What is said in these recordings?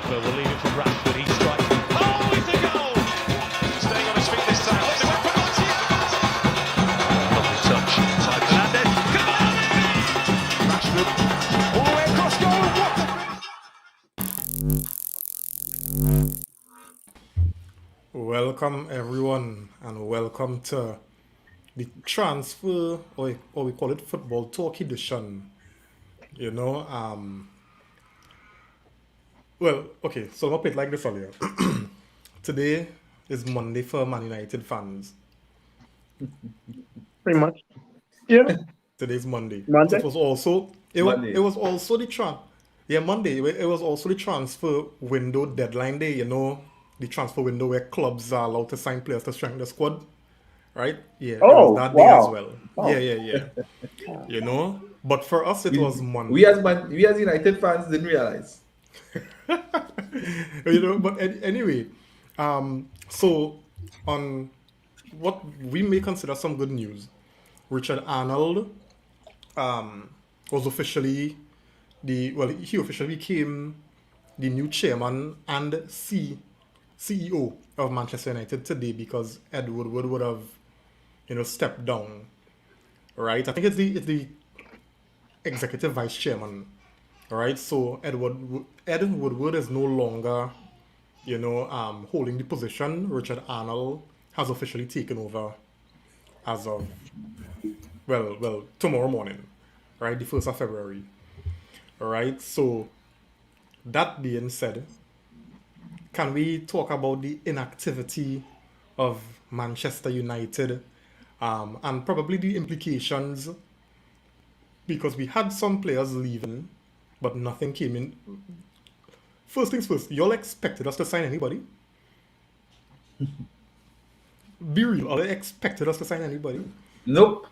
Well, we'll leave it to Rashford. He strikes. Oh, it's a goal! Staying on his feet this time. What's it went for lovely touch. Inside Fernandez. Rashford. All the way across goal. Welcome everyone, and welcome to the transfer, or we call it football talk edition. Well, okay, so I'll put it like this earlier. Today is Monday for Man United fans. Pretty much. Yeah. Today's Monday. Monday? It was also Monday. it was also the Monday. It was also the transfer window deadline day. The transfer window where clubs are allowed to sign players to strengthen the squad. Right? Yeah. Oh, it was that day wow. as well. Oh. Yeah. But for us it was Monday. We as United fans didn't realize. But anyway, so on what we may consider some good news, Richard Arnold was officially he officially became the new chairman and CEO of Manchester United today, because Ed Woodward would have stepped down, right? I think it's the executive vice chairman. All right, so Ed Woodward is no longer, holding the position. Richard Arnold has officially taken over as of, tomorrow morning, right, the 1st of February. All right, so that being said, can we talk about the inactivity of Manchester United and probably the implications, because we had some players leaving, but nothing came in. First things first, y'all expected us to sign anybody? Be real, y'all expected us to sign anybody? Nope.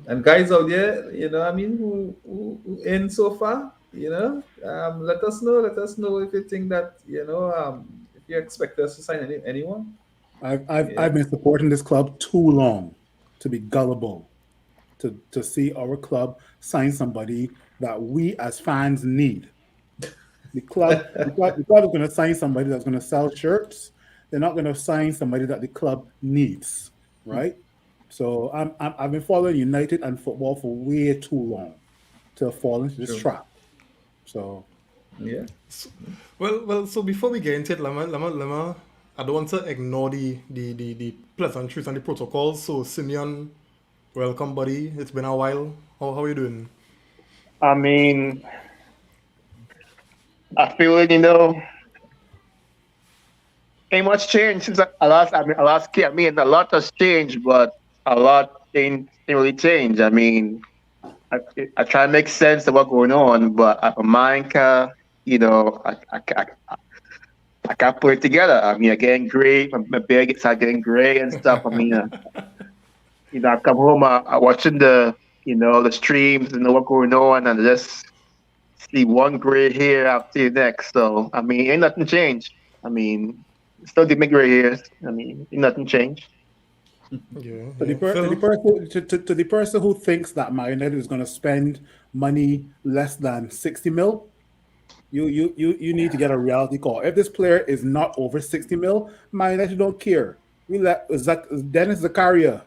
And guys out there, who in so far, let us know if you think that, if you expect us to sign anyone. I've been supporting this club too long to be gullible to see our club sign somebody that we as fans need. The club is going to sign somebody that's going to sell shirts. They're not going to sign somebody that the club needs, right? So I've been following United and football for way too long to fall into this trap. So yeah. Well. So before we get into it, Lama, I don't want to ignore the pleasantries and the protocols. So Simeon, welcome, buddy. It's been a while. How are you doing? I mean, I feel it, ain't much change since I last kid. I mean, a lot has changed, but a lot ain't really changed. I mean, I try to make sense of what's going on, but my mind can't, I can't put it together. I mean, I'm getting gray. My beard starts getting gray and stuff. I mean, I come home, I watching the streams and know what's going on, and just see one gray hair after the next. So, I mean, ain't nothing changed. I mean, still give me gray hairs. I mean, ain't nothing changed. Yeah. to the person who thinks that Man United is going to spend money less than 60 mil, you need to get a reality call. If this player is not over 60 mil, Man United don't care. We let Dennis Zakaria,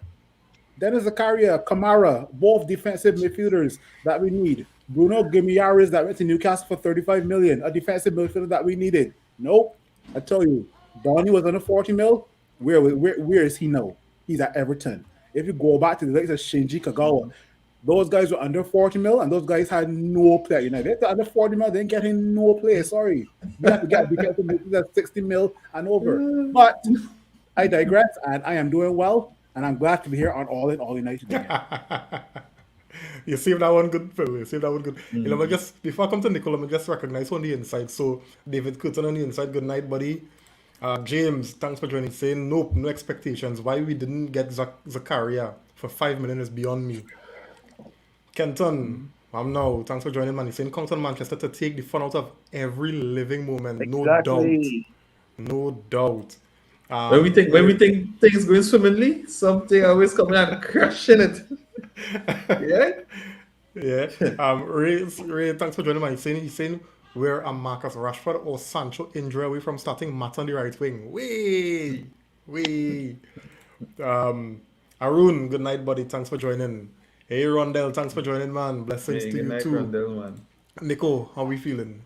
Kamara, both defensive midfielders that we need. Bruno Guimaraes that went to Newcastle for 35 million, a defensive midfielder that we needed. Nope. I tell you, Donny was under 40 mil. Where is he now? He's at Everton. If you go back to the likes of Shinji Kagawa, those guys were under 40 mil, and those guys had no play. If they're under 40 mil, they ain't getting no play. Sorry. You have to get defensive midfielders 60 mil and over. But I digress, and I am doing well, and I'm glad to be here on All In All United again. You saved that one good, Phil. You saved that one good. Just before I come to Nicola, I just recognize on the inside. So David Curtin on the inside, good night, buddy. James, thanks for joining. Saying nope, no expectations. Why we didn't get Zakaria for 5 million is beyond me. Kenton, I'm now. Thanks for joining, man. He's saying comes on Manchester to take the fun out of every living moment. Exactly. No doubt. When we think things going swimmingly, something always coming and crashing it. Yeah. Yeah. Ray, thanks for joining me. He's saying we're a Marcus Rashford or Sancho injury away from starting Matt on the right wing. We. Arun, good night, buddy. Thanks for joining. Hey, Rondell, thanks for joining, man. Blessings Hey, to good you night, too. Rondell, man. Nico, how we feeling?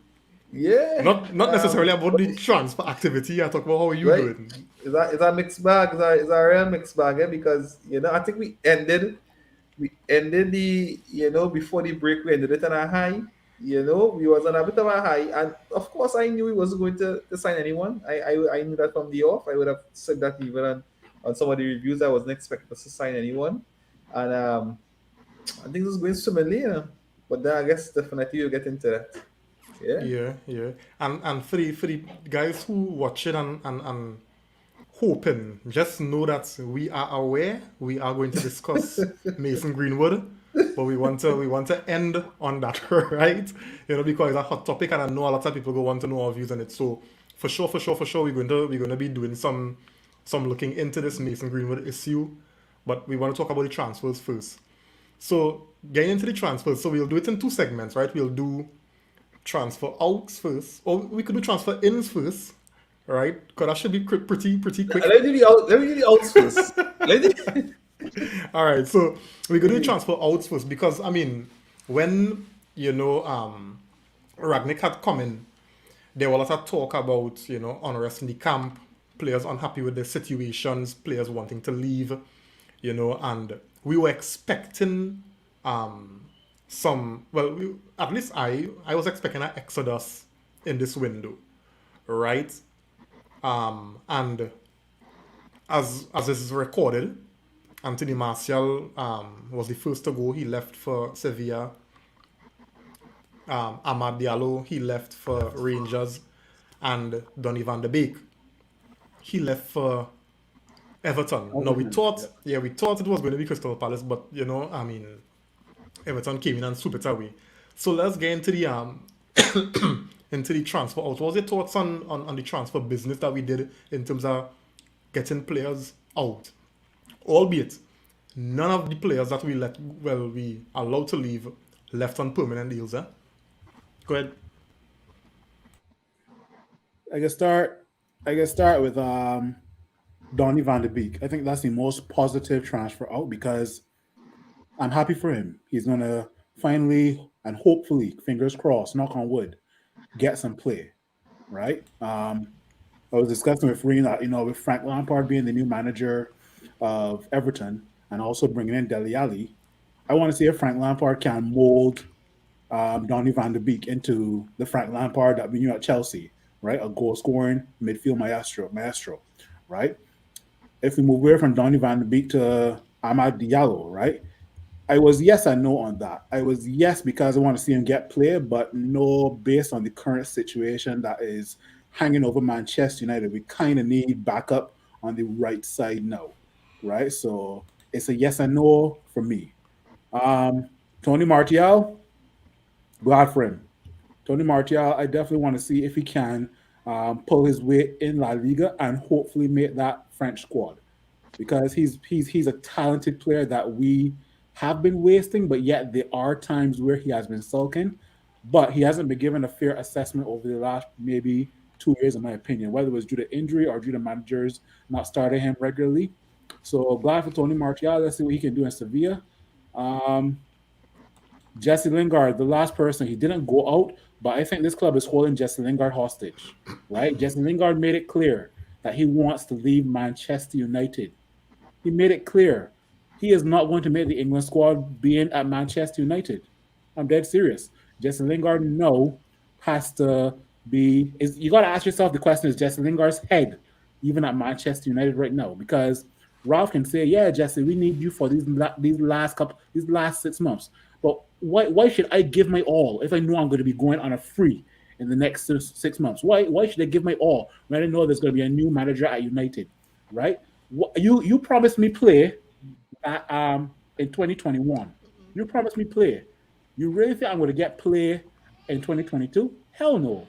Yeah. Not necessarily about But the transfer activity. I talk about how are you right, doing. is that mixed bag? Is that a real mixed bag? Because I think we ended before the break, we ended it on a high. We was on a bit of a high, and of course I knew we wasn't going to sign anyone. I knew that from the off. I would have said that even on some of the reviews. I wasn't expecting us to sign anyone, and I think this is going swimmingly. But then I guess definitely you'll get into that. Yeah. Yeah. And for the guys who watch it and hoping, just know that we are aware we are going to discuss Mason Greenwood, but we want to end on that, right? Because it's a hot topic, and I know a lot of people go want to know our views on it. So for sure, we're going to be doing some looking into this Mason Greenwood issue, but we want to talk about the transfers first. So getting into the transfers, so we'll do it in two segments, right? We'll do transfer outs first, or we could do transfer ins first, right? Because that should be pretty quick. Let me do the outs first. All right, so we're gonna do transfer outs first because I mean, when Ragnick had come in, there was a lot of talk about unrest in the camp, players unhappy with their situations, players wanting to leave, and we were expecting at least I was expecting an exodus in this window, right? And as this is recorded, Anthony Martial was the first to go. He left for Sevilla. Amad Diallo, he left for Rangers, and Donny van de Beek, he left for Everton. Now we thought it was going to be Crystal Palace, but I mean, Everton came in and swooped it away. So let's get into the into the transfer out. What was your thoughts on the transfer business that we did in terms of getting players out? Albeit, none of the players that we allowed to leave left on permanent deals. Go ahead. I can start with Donny van de Beek. I think that's the most positive transfer out because I'm happy for him. He's gonna finally and hopefully, fingers crossed, knock on wood, get some play. Right? I was discussing with Reen that with Frank Lampard being the new manager of Everton and also bringing in Dele Alli, I want to see if Frank Lampard can mold Donny van de Beek into the Frank Lampard that we knew at Chelsea, right? A goal scoring midfield maestro, right? If we move away from Donny van de Beek to Amad Diallo, right? I was yes and no on that. I was yes because I want to see him get play, but no based on the current situation that is hanging over Manchester United. We kind of need backup on the right side now, right? So it's a yes and no for me. Tony Martial, glad for him. Tony Martial, I definitely want to see if he can pull his weight in La Liga and hopefully make that French squad because he's a talented player that we have been wasting, but yet there are times where he has been sulking, but he hasn't been given a fair assessment over the last maybe 2 years, in my opinion, whether it was due to injury or due to managers not starting him regularly. So glad for Tony Martial. Let's see what he can do in Sevilla. Jesse Lingard, the last person, he didn't go out, but I think this club is holding Jesse Lingard hostage, right? Jesse Lingard made it clear that he wants to leave Manchester United. He made it clear he is not going to make the England squad being at Manchester United. I'm dead serious. Jesse Lingard, has to be. You got to ask yourself the question: is Jesse Lingard's head even at Manchester United right now? Because Ralph can say, "Yeah, Jesse, we need you for these last 6 months." But why should I give my all if I know I'm going to be going on a free in the next 6 months? Why should I give my all when I know there's going to be a new manager at United, right? You promised me play in 2021. You promised me play. You really think I'm going to get play in 2022? Hell no.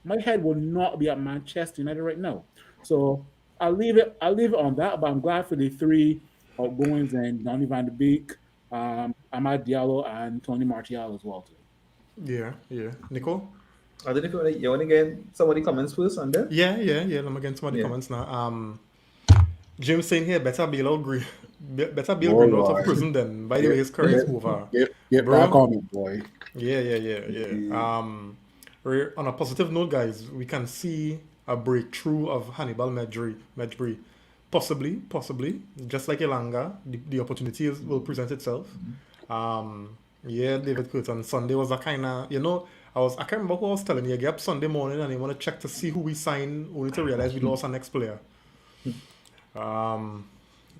My head will not be at Manchester United right now. So I'll leave it on that. But I'm glad for the three outgoings and Donny van de Beek. Amad Diallo and Tony Martial as well too. Yeah. Nico? I don't know if you want to get somebody comments first on that. Yeah. Let me get some of the Yeah. comments now. James saying here, better bail out better bail Oh, Greenwood out of Lord. prison then. By the way, his career is over. Get Bro. back on it, boy. Yeah. On a positive note, guys, we can see a breakthrough of Hannibal Mejbri. Possibly. Just like Elanga, the opportunity will present itself. David Curtin. Sunday was a kind of, I can't remember who I was telling you. I get up Sunday morning and I want to check to see who we signed, only to realize we lost our next player.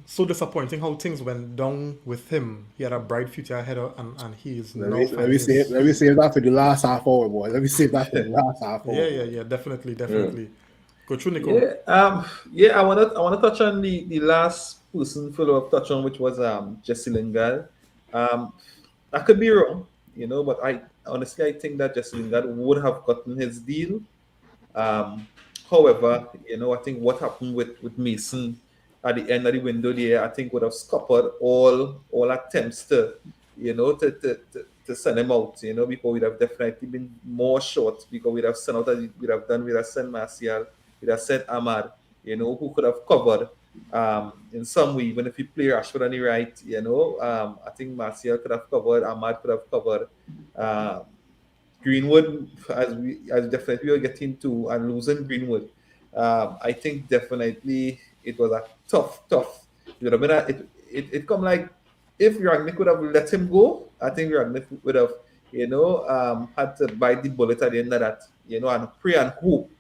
So disappointing how things went down with him. He had a bright future ahead of, and he is Let now me finding save that for the last half hour, boy. Let me save that for the last half hour. Yeah, definitely. Go through, Nico. I wanna touch on the last person follow-up touch on, which was Jesse Lingard. I could be wrong, but I honestly think that Jesse Lingard would have gotten his deal. However, I think what happened with Mason at the end of the window there, I think would have scuppered all attempts to send him out, because we'd have definitely been more short, because we'd have sent out as we'd have done, we'd have sent Martial, we'd have sent Ahmad, who could have covered in some way, even if you play Rashford on the right, I think Martial could have covered, Ahmad could have covered. Greenwood, as definitely we are getting to, and losing Greenwood, I think definitely it was a tough. It come like if Rangnick would have let him go, I think Rangnick would have had to bite the bullet at the end of that, and pray and hope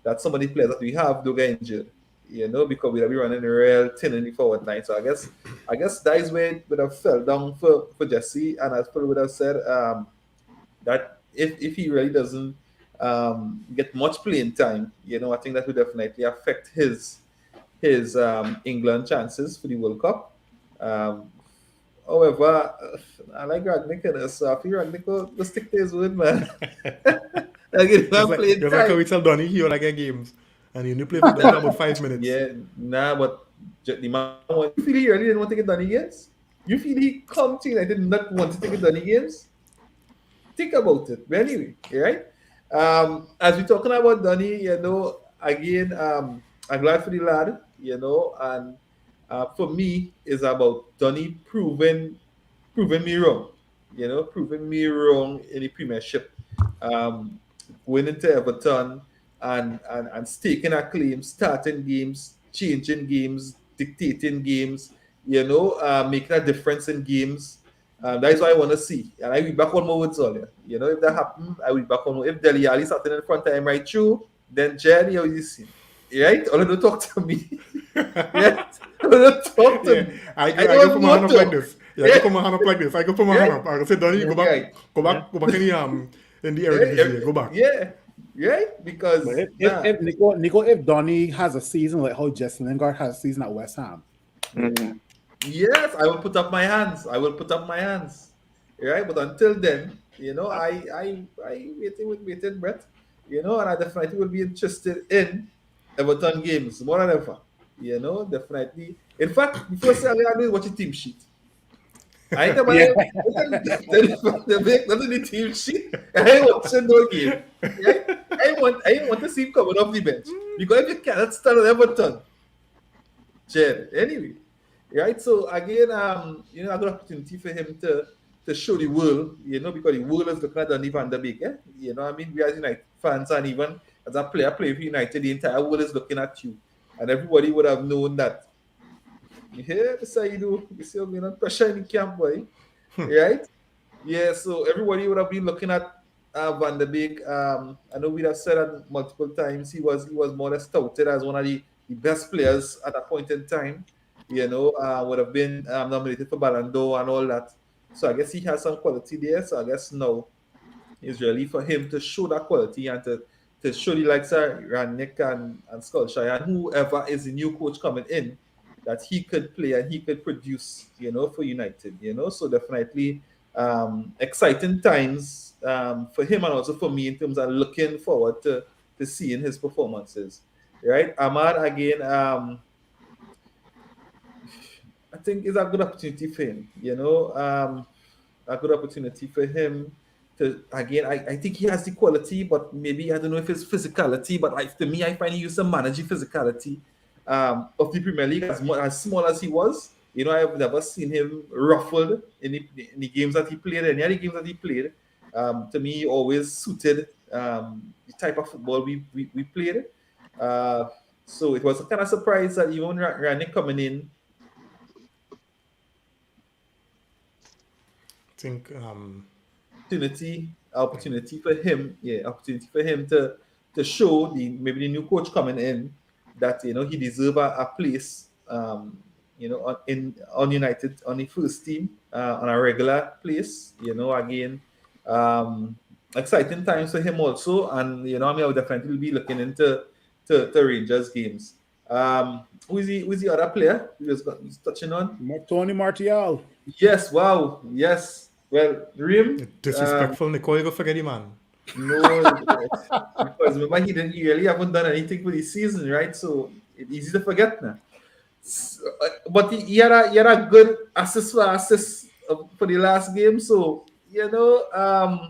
that some of the players that we have do get injured, because we'd be running a real thin in the forward line. So I guess that is where it would have fell down for Jesse, and as Phil would have said, that if he really doesn't get much playing time, I think that would definitely affect his England chances for the World Cup. However, I like Ragnick, so I feel Ragnick will stick to his word, man. It's like how we tell Donny he like games, and you only play for about 5 minutes. Yeah, but the man, you feel he really didn't want to get Donny games? You feel he come to United not want to take Donny games? Think about it. But anyway, right? As we're talking about Donny, again, I'm glad for the lad, and for me, it's about Donny proving me wrong, proving me wrong in the Premiership, going into Everton and staking a claim, starting games, changing games, dictating games, making a difference in games. That is what I want to see. And I will be back on my words earlier. If that happens, I will be back on. If Dele Alli starting in front of him right through, then Jenny, how you see? Right? Or don't talk to me. Right? Don't talk to me. I go put my hand up like this. I go put my hand up like this. I go put my hand up. I go say, Donny, go back in the Eredivisie. Go back. Yeah. Right? Because if Nico, if Donny has a season like how Jesse Lingard has a season at West Ham, yes, I will put up my hands. Right? But until then, I waiting with bated breath, and I definitely will be interested in Everton games more than ever. Definitely. In fact, the first thing I do is watch a team sheet. I ain't the team sheet. I ain't watching no game. Right? I want to see him coming off the bench. Because if you cannot start on Everton, anyway. Right, so again, a good opportunity for him to show the world, because the world is looking at Donny van der Beek. We as United fans, and even as a player playing for United, the entire world is looking at you, and everybody would have known that. This how you do. You see, going on pressure in the camp, boy. Right? Yeah. So everybody would have been looking at Van der Beek. I know we have said that multiple times. He was more or less touted as one of the best players at that point in time. Would have been nominated for Ballon d'Or and all that. So I guess he has some quality there. So I guess now is really for him to show that quality and to show the likes of Rangnick and Solskjaer and whoever is the new coach coming in, that he could play and he could produce, for United. So definitely exciting times for him and also for me in terms of looking forward to seeing his performances. Right, Ahmad again. I think it's a good opportunity for him. A good opportunity for him to again. I think he has the quality, but maybe I don't know if it's physicality. But to me, I find he used to manage the physicality of the Premier League as small as he was. I've never seen him ruffled in the games that he played. Any other games that he played, to me, he always suited the type of football we played. So it was a kind of surprise that even Ranić coming in. I think opportunity for him, opportunity for him to show maybe the new coach coming in that he deserve a place on United on the first team on a regular place. Again, exciting times for him also, and I would definitely be looking into Rangers games. Who's the other player he's touching on? Tony Martial. Yes, wow, yes. Well, Rim. Disrespectful, Nicole, you go forget him, man. No, because remember he really haven't done anything for this season, right? So it's easy to forget now. But he had a good assist for the last game. So and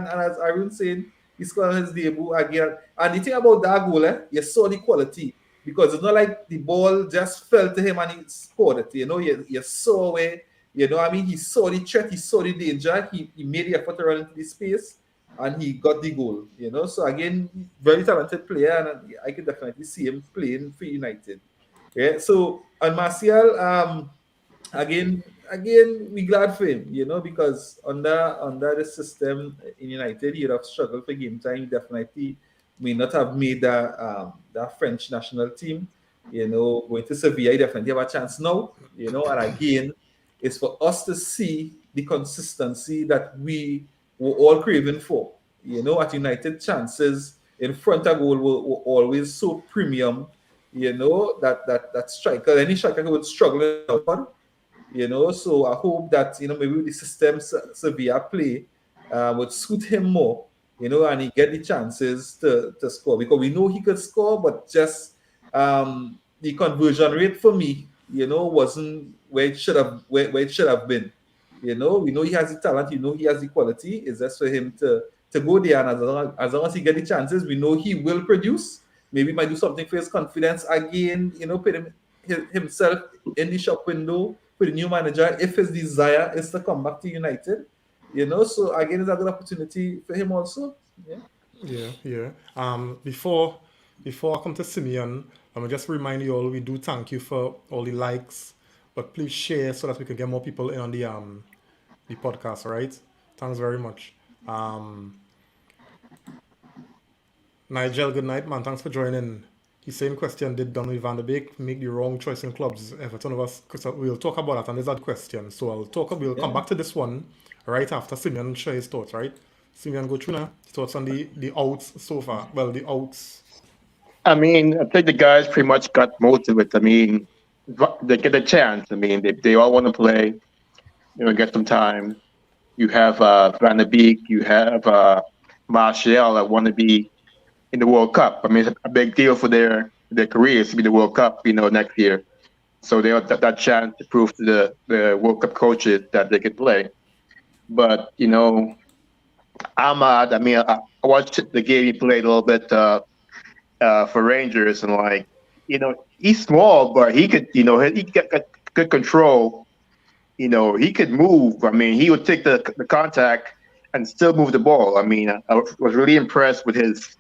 as Aaron said, he scored his debut again. And the thing about that goal, you saw the quality because it's not like the ball just fell to him and he scored it. You saw where. He saw the threat, he saw the danger, he made the effort to run into the space, and he got the goal. So again, very talented player, and I can definitely see him playing for United. Yeah. So on Martial, again, we glad for him, because under the system in United, he'd have struggled for game time. He definitely may not have made that French national team. Going to Sevilla, he definitely have a chance now. And again. Is for us to see the consistency that we were all craving for. At United, chances in front of goal were always so premium. That striker, any striker would struggle. So I hope that maybe the system Sevilla play would suit him more. And he get the chances to score because we know he could score, but just the conversion rate for me, wasn't where it should have been. We know he has the talent, he has the quality. It's just for him to go there, and as long as he get the chances, we know he will produce. Maybe he might do something for his confidence again. Put himself in the shop window for the new manager if his desire is to come back to United. So again, it's a good opportunity for him also. Yeah. Before I come to Simeon, let me just remind you all, we do thank you for all the likes, but please share so that we can get more people in on the podcast, all right? Thanks very much. Nigel, good night, man. Thanks for joining. He's saying question, did Donny van der Beek make the wrong choice in clubs? Everton of us, we'll talk about that, and there's that question. So we'll come back to this one right after Simeon share his thoughts, right? Simeon, go through now. Thoughts on the outs so far. Well, the outs. I think the guys pretty much got most of it. They get a chance. They all want to play. Get some time. You have Van der Beek. You have Martial that want to be in the World Cup. It's a big deal for their careers to be the World Cup, next year. So they have that chance to prove to the World Cup coaches that they can play. But Ahmad. I watched the game he played a little bit. For Rangers, and he's small, but he could, he got good control. He could move. He would take the contact and still move the ball. I was really impressed with his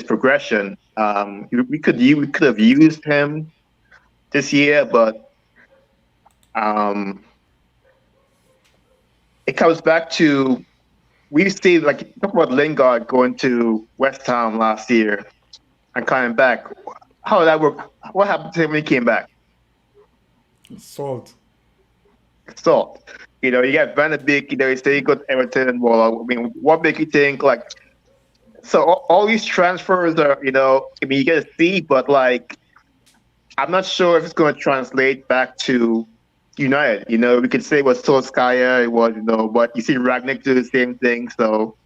progression. We could have used him this year, but it comes back to. We see, talk about Lingard going to West Ham last year and coming back. How did that work? What happened to him when he came back? Salt. You got Van der Beek, he said he got Everton. Well, what make you think, so all these transfers are, you get to see, but, I'm not sure if it's going to translate back to United. We could say it was Solskjaer, it was, but you see Ragnick do the same thing. So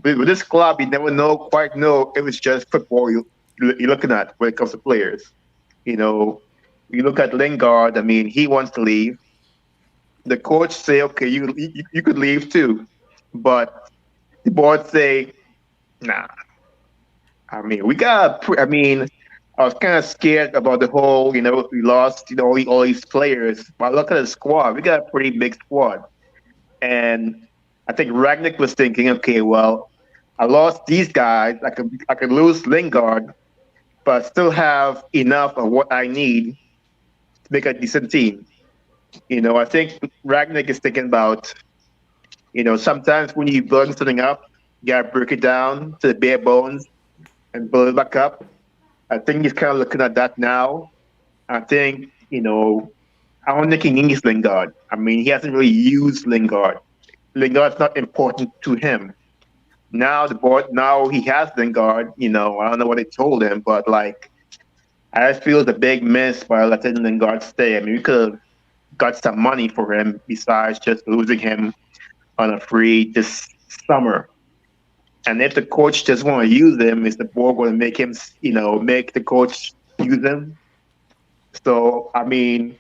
with this club, you never quite know if it's just football you're looking at when it comes to players. You look at Lingard. I mean, he wants to leave. The coach say, okay, you could leave too, but the board say, nah. I mean, we got. I mean, I was kind of scared about the whole. We lost. All these players. But look at the squad. We got a pretty big squad, and I think Ragnick was thinking, okay, well, I lost these guys. I could lose Lingard, but still have enough of what I need to make a decent team. I think Ragnick is thinking about. Sometimes when you build something up, you gotta break it down to the bare bones and build it back up. I think he's kind of looking at that now. I think, I don't think he needs Lingard. I mean, he hasn't really used Lingard. Lingard's not important to him. Now he has Lingard, I don't know what they told him, but like, I just feel it's a big miss by letting Lingard stay. I mean, we could have got some money for him besides just losing him on a free this summer. And if the coach doesn't want to use him, is the board going to make him, make the coach use him? So, I mean,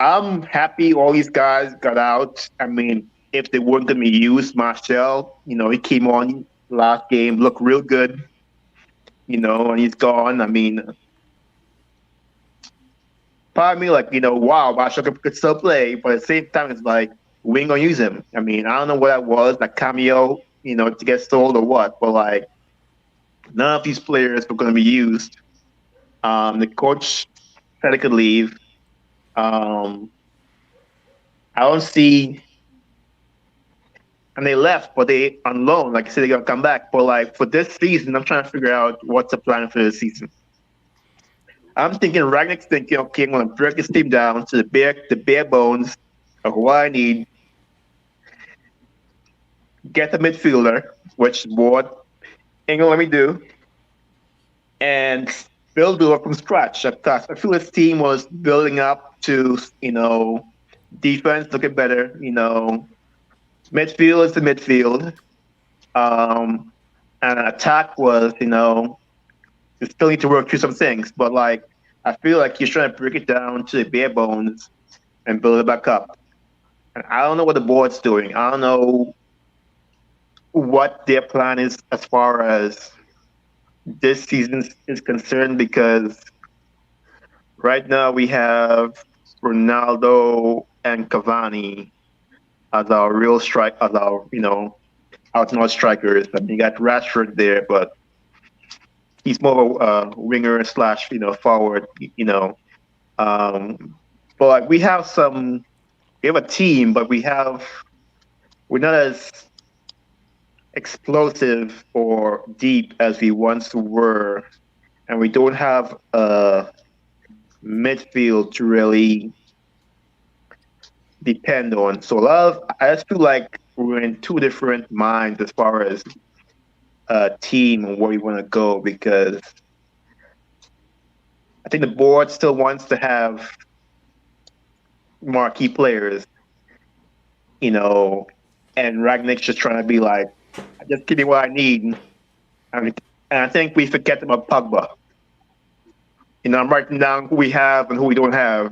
I'm happy all these guys got out. I mean, if they weren't going to be used, Marshall, he came on last game, looked real good, and he's gone. I mean, part of me like, wow, Marshall could still play, but at the same time, it's like, we ain't going to use him. I mean, I don't know what that was, like cameo, to get sold or what, but like, none of these players were going to be used. The coach said he could leave. I don't see, and they left, but they on loan. Like I said, they're gonna come back. But like for this season, I'm trying to figure out what's the plan for this season. I'm thinking Ragnick's thinking, okay, I'm gonna break this team down to the bare bones of what I need. Get a midfielder, which the board ain't gonna let me do, and build it up from scratch. Because I feel this team was building up to, defense looking better, midfield is the midfield. And attack was, you still need to work through some things. But like, I feel like he's trying to break it down to the bare bones and build it back up. And I don't know what the board's doing. I don't know what their plan is as far as this season is concerned, because right now we have Ronaldo and Cavani as our real strike, as our, out and out strikers. I mean, you got Rashford there, but he's more of a winger slash, forward, but like we have a team, but we're not as explosive or deep as we once were, and we don't have a midfield to really depend on. So I just feel like we're in two different minds as far as a team and where we want to go, because I think the board still wants to have marquee players, and Ragnick's just trying to be like, just give me what I need. And I think we forget about Pogba. I'm writing down who we have and who we don't have.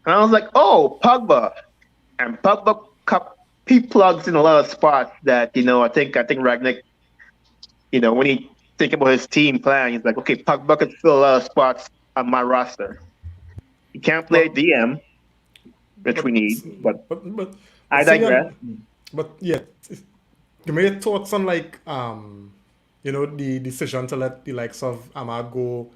And I was like, oh, Pogba. And Pogba, he plugs in a lot of spots that, I think Ragnick, when he think about his team plan, he's like, okay, Pogba could fill a lot of spots on my roster. He can't play DM, which we need, but I digress. But yeah, give me your thoughts on like the decision to let the likes of Amad go,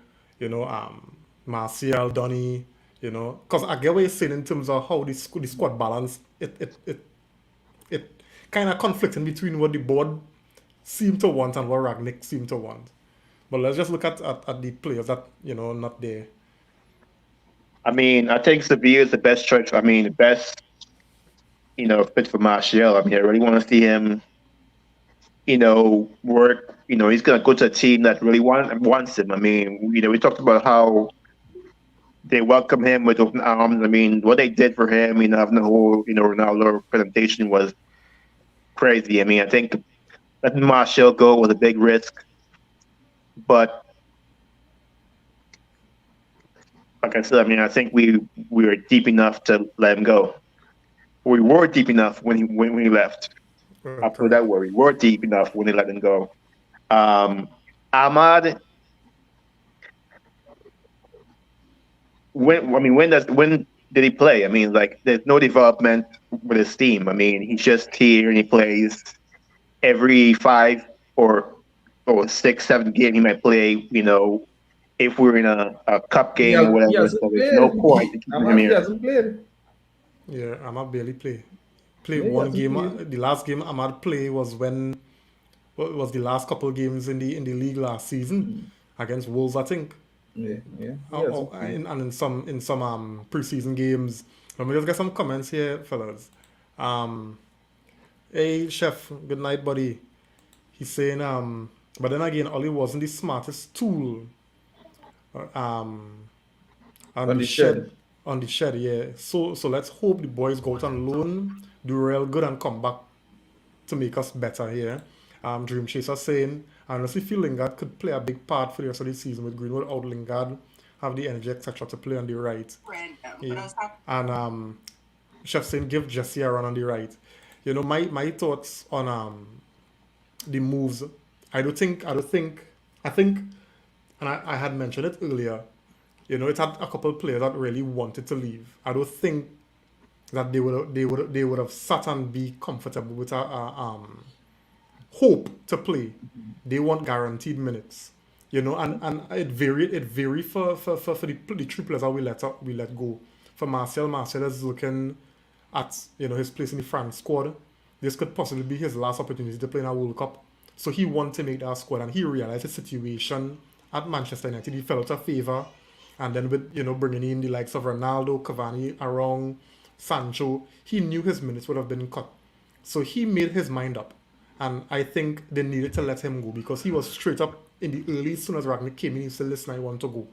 Martial, Donny, because I get what you're saying in terms of how the squad balance it kind of conflicting between what the board seem to want and what Ragnick seem to want. But let's just look at the players that not there. I mean, I think Sevilla is the best choice. I mean, the best fit for Martial. I mean, I really want to see him work. He's gonna go to a team that really wants him. I mean, we talked about how they welcome him with open arms. I mean, what they did for him, having the whole Ronaldo presentation was crazy. I mean, I think letting Martial go was a big risk, but like I said, I mean, I think we were deep enough to let him go. We were deep enough when he left. I'll put it that way. We were deep enough when they let him go. Ahmad, when did he play? I mean, like, there's no development with his team. I mean, he's just here and he plays every 5 or 6, 7 game. He might play, if we're in a cup He, game or has, whatever. he hasn't So there's played. no point to keeping him He here. hasn't played. Yeah, Ahmad barely play. Yeah, he One hasn't game. played. The last game Ahmad play was when what was the last couple games in the league last season against Wolves, I think. Yeah. He hasn't played. And in some preseason games. Let me just get some comments here, fellas. Hey chef, good night, buddy. He's saying but then again, Ollie wasn't the smartest tool. On On the the shed. shed. On the shed, yeah. So let's hope the boys go out on loan, do real good, and come back to make us better here. Dream Chaser saying, I honestly feel Lingard could play a big part for the rest of the season with Greenwood out. Lingard have the energy, etc., to play on the right. Yeah. And Chef saying, give Jesse a run on the right. My thoughts on the moves. I think, and I had mentioned it earlier. It had a couple of players that really wanted to leave. I don't think that they would have sat and be comfortable with a hope to play. They want guaranteed minutes. And it varied for the three players that we let go. For Marcel is looking at his place in the France squad. This could possibly be his last opportunity to play in a World Cup. So he wanted to make that squad, and he realized the situation at Manchester United. He fell out of favour, and then with bringing in the likes of Ronaldo, Cavani, around Sancho, he knew his minutes would have been cut. So he made his mind up, and I think they needed to let him go because he was straight up in the early. As soon as Ragnar came in, he said, "Listen, I want to go."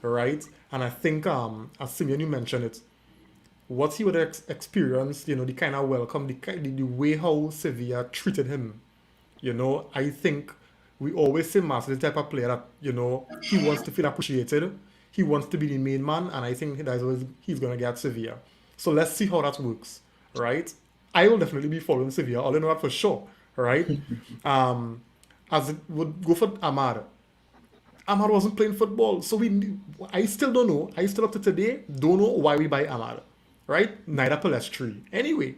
Right? And I think, as Simeon, you mentioned it, what he would have experienced, the kind of welcome, the way how Sevilla treated him, I think we always say Marcel is the type of player that, he wants to feel appreciated. He wants to be the main man, and I think that's what he's going to get at Sevilla. So let's see how that works, right? I will definitely be following Sevilla, all I know that for sure, right? As it would go for Ahmad. Ahmad wasn't playing football, so I still don't know. I still up to today don't know why we buy Ahmad, right? Neither Palestri. Anyway,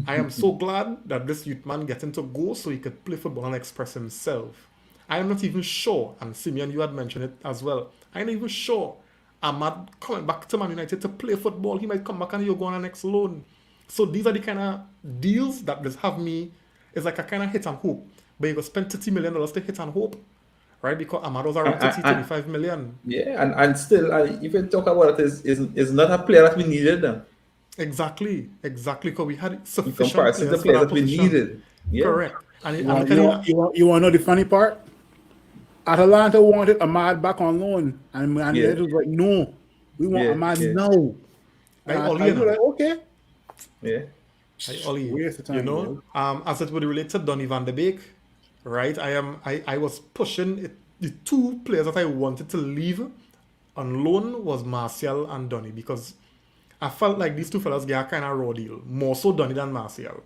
I am so glad that this youth man getting to go so he could play football and express himself. I am not even sure, and Simeon, you had mentioned it as well. I'm not even sure Ahmad coming back to Man United to play football. He might come back and he'll go on an next loan. So these are the kind of deals that just have me. It's like a kind of hit and hope. But you go spend $30 million to hit and hope, right? Because Ahmad was around 35 million. Yeah, and still, if you talk about it, is not a player that we needed now. Exactly. Because we had In sufficient comparison to players the for players that that we position. needed. Yeah. Correct. And You want to know the funny part? Atalanta wanted Ahmad back on loan, and Man Yeah. United was like, "No, we want Yeah, Ahmad yeah. now." Like And Oli, I was like, "Okay." Yeah. Like Oli, Waste of time, as it would relate to Donny van de Beek, right? I was pushing it. The two players that I wanted to leave on loan was Martial and Donny because I felt like these two fellas get a kind of raw deal, more so Donny than Martial,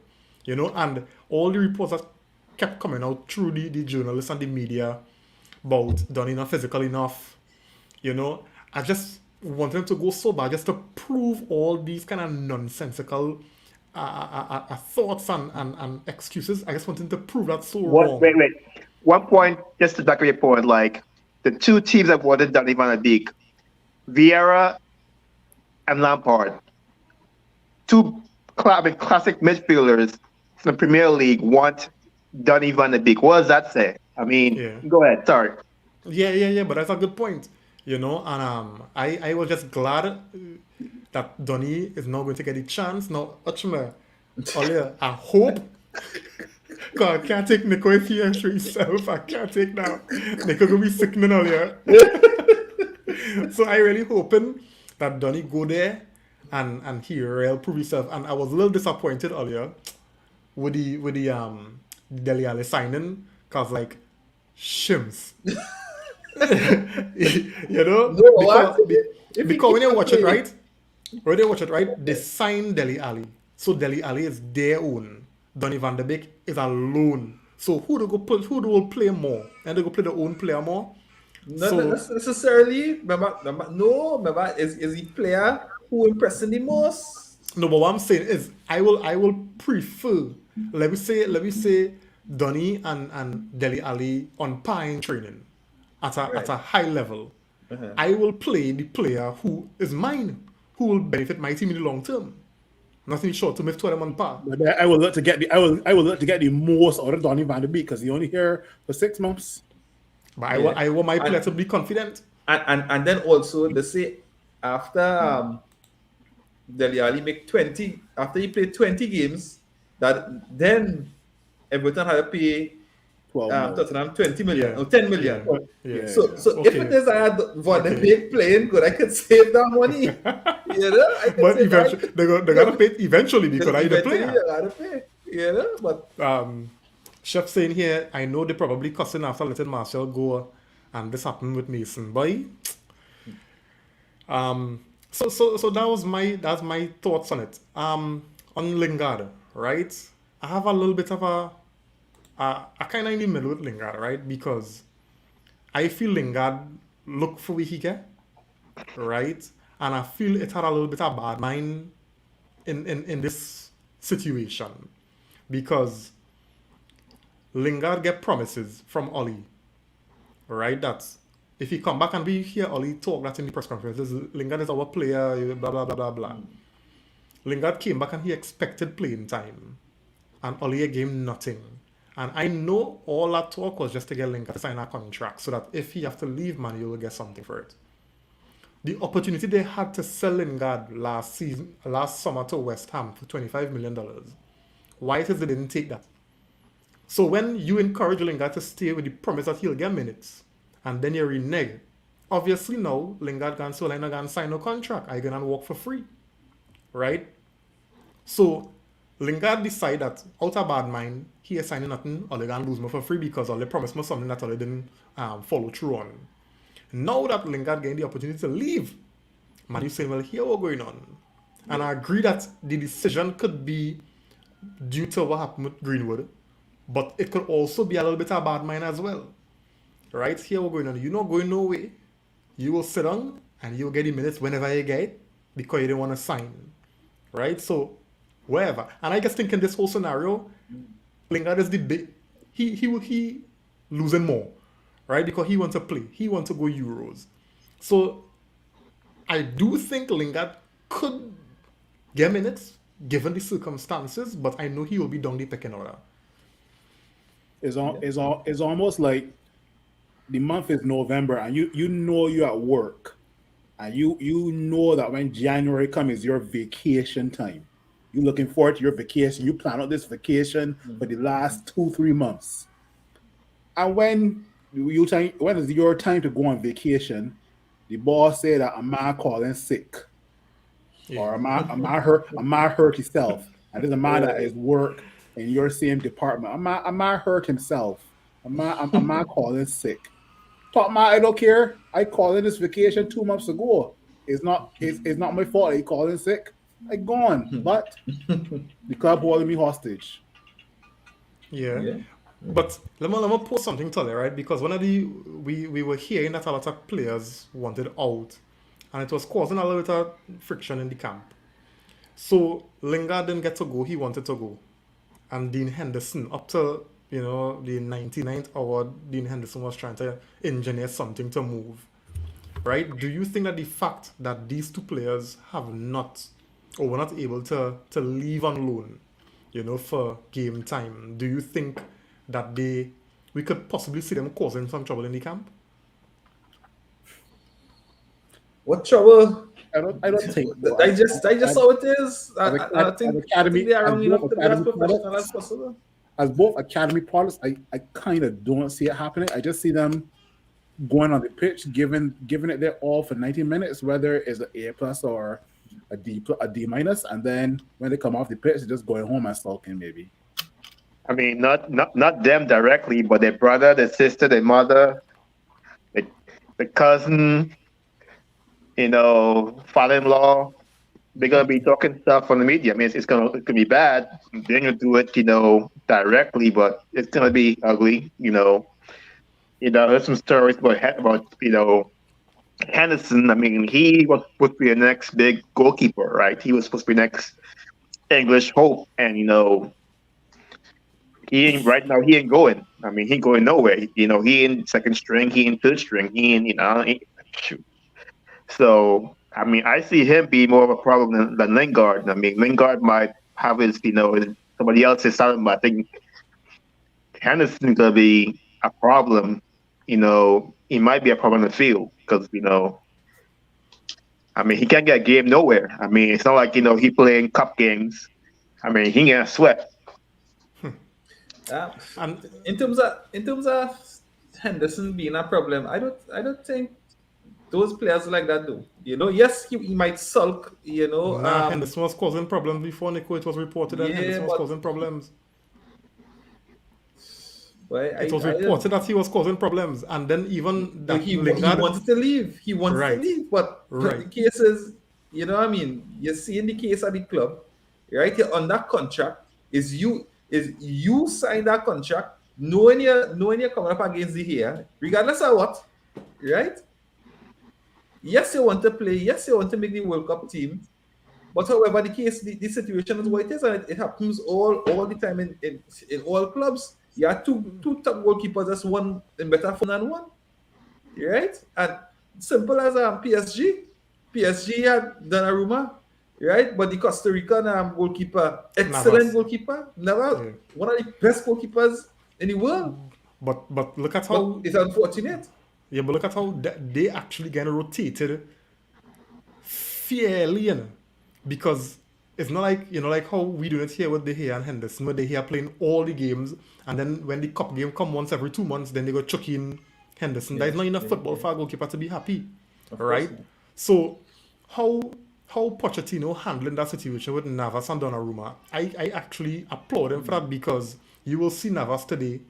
and all the reports that kept coming out through the journalists and the media about Donny not physical enough, I just wanted him to go so bad just to prove all these kind of nonsensical thoughts and excuses. I just wanted to prove that so wrong. Wait. One point, just to back up your point, like the two teams that wanted Donny van de Beek, Vieira and Lampard, two classic midfielders from the Premier League want Donny van de Beek. What does that say? I mean, Yeah. Go ahead. Sorry. Yeah, but that's a good point, and I was just glad that Donny is now going to get a chance. Now, Ochma, I hope, because I can't take Nico if he for himself. I can't take now. Nico going to be sickening earlier. So I really hoping that Donny go there and he will prove himself. And I was a little disappointed earlier with the Dele Alli signing, because like Shims. No, what? If he Because when keep you watch it, playing- right, they signed Dele Alli. So Dele Alli is their own. Donny van de Beek is a loan. So who do will play more? And they go play their own player more. not So necessarily. Remember, is he player who impressing the most? no, but what I'm saying is I will prefer let me say Donny and Dele Alli on par in training at a high level. I will play the player who is mine, who will benefit my team in the long term. Nothing short to make two of them on par. But I will look to get the most out of Donny van de Beek because he only here for 6 months. But Yeah. I want my player to be confident. And then also they say after Dele Alli make 20 after he played 20 games that then Everton had to pay 12 million. Tottenham 20 million Yeah. or 10 million. Yeah. So Okay. if it is I had Van de Beek playing good, I could save that money. You know, I could But save that. eventually they're gonna pay eventually because I the Eventually player. you gotta pay. You know, but Chef saying here, I know they probably cussing after letting Martial go, and this happened with Mason, boy. So that's my thoughts on it. On Lingard, right? I have a little bit of a kind of in the middle with Lingard, right? Because I feel Lingard look for what he get, right? And I feel it had a little bit of bad mind in this situation because Lingard get promises from Ollie, right? That if he come back and be here, Ollie talk that in the press conferences. Lingard is our player, blah blah blah blah blah. Lingard came back and he expected playing time, and Ollie gave him nothing. And I know all that talk was just to get Lingard to sign a contract so that if he have to leave, man, you will get something for it. The opportunity they had to sell Lingard last summer to West Ham for $25 million. Why it is they didn't take that? So when you encourage Lingard to stay with the promise that he'll get minutes, and then you renege, obviously now Lingard can so line and sign no contract. I gonna work for free, right? So Lingard decide that out of bad mind, he is signing nothing, or they gonna lose me for free because they promised me something that they didn't follow through on. Now that Lingard getting the opportunity to leave, man, you saying, well, here what's going on. And I agree that the decision could be due to what happened with Greenwood, but it could also be a little bit of bad mind as well. Right? Here what's going on. You're not going no way. You will sit down and you'll get the minutes whenever you get it because you didn't want to sign. Right? So, wherever. And I guess thinking this whole scenario, Lingard is the big, he losing more. Right? Because he wants to play. He wants to go Euros. So, I do think Lingard could get minutes given the circumstances, but I know he will be down the pecking order. It's almost like the month is November and you know you're at work and you know that when January comes is your vacation time. You're looking forward to your vacation. You plan out this vacation for the last 2-3 months. And when is your time to go on vacation, the boss say that a man calling sick. Yeah. Or a man hurt himself. And there's a man that is work in your same department. A man hurt himself. A man calling sick. Talk man, I don't care. I called in this vacation 2 months ago. It's not my fault. He calling sick. I gone. But the club holding me hostage. Yeah. But let me post something to you, right? Because one of we were hearing that a lot of players wanted out, and it was causing a little bit of friction in the camp. So Lingard didn't get to go. He wanted to go, and Dean Henderson up to the 99th hour, Dean Henderson was trying to engineer something to move. Right? Do you think that the fact that these two players have not or were not able to leave on loan, for game time, do you think that we could possibly see them causing some trouble in the camp? what trouble? I don't think so. I just saw it is. I think Academy, they are wrong enough to be as Academy professional products. as possible. As both academy products, I kind of don't see it happening. I just see them going on the pitch, giving it their all for 90 minutes, whether it's an A+ or a D-, and then when they come off the pitch, they're just going home and sulking maybe. I mean, not them directly, but their brother, their sister, their mother, the cousin. father-in-law, they're gonna be talking stuff on the media. I mean, it's gonna be bad. They're gonna do it, directly, but it's gonna be ugly. There's some stories about Henderson. I mean, he was supposed to be the next big goalkeeper, right? He was supposed to be next English hope, and he ain't right now. He ain't going. I mean, he ain't going nowhere. He in second string. He in third string. Shoot. So I mean, I see him be more of a problem than Lingard. I mean, Lingard might have somebody else's talent, but I think Henderson's gonna be a problem. He might be a problem in the field because I mean, he can't get a game nowhere. I mean, it's not like he playing cup games. I mean, he can't sweat. And In terms of Henderson being a problem, I don't think those players like that do. Yes, he might sulk. Henderson was causing problems before Nico. It was reported that Henderson was causing problems. It was reported that he was causing problems, and then even that he Lingard, wanted to leave. He wanted Right. to leave, but Right. the case is, what I mean? You see in the case of the club, right? You're on that contract. Is you sign that contract knowing you're coming up against the here, regardless of what, right? Yes, you want to play. Yes, you want to make the World Cup team. But however, the case, the situation is what it is, and it happens all the time in all clubs. You have two top goalkeepers, that's one in better form than one, right? And simple as PSG. PSG had Donnarumma, right? But the Costa Rican goalkeeper, excellent Navas. goalkeeper, Navas, Yeah. one of the best goalkeepers in the world. but look at how But it's unfortunate. but look at how they actually get rotated fairly, because it's not like how we do it here with De Gea and Henderson, where De Gea playing all the games, and then when the cup game come once every 2 months, then they go chuck in Henderson. There's not enough football for a goalkeeper to be happy, right? not. So how Pochettino handling that situation with Navas and Donnarumma, I actually applaud him for that, because you will see Navas today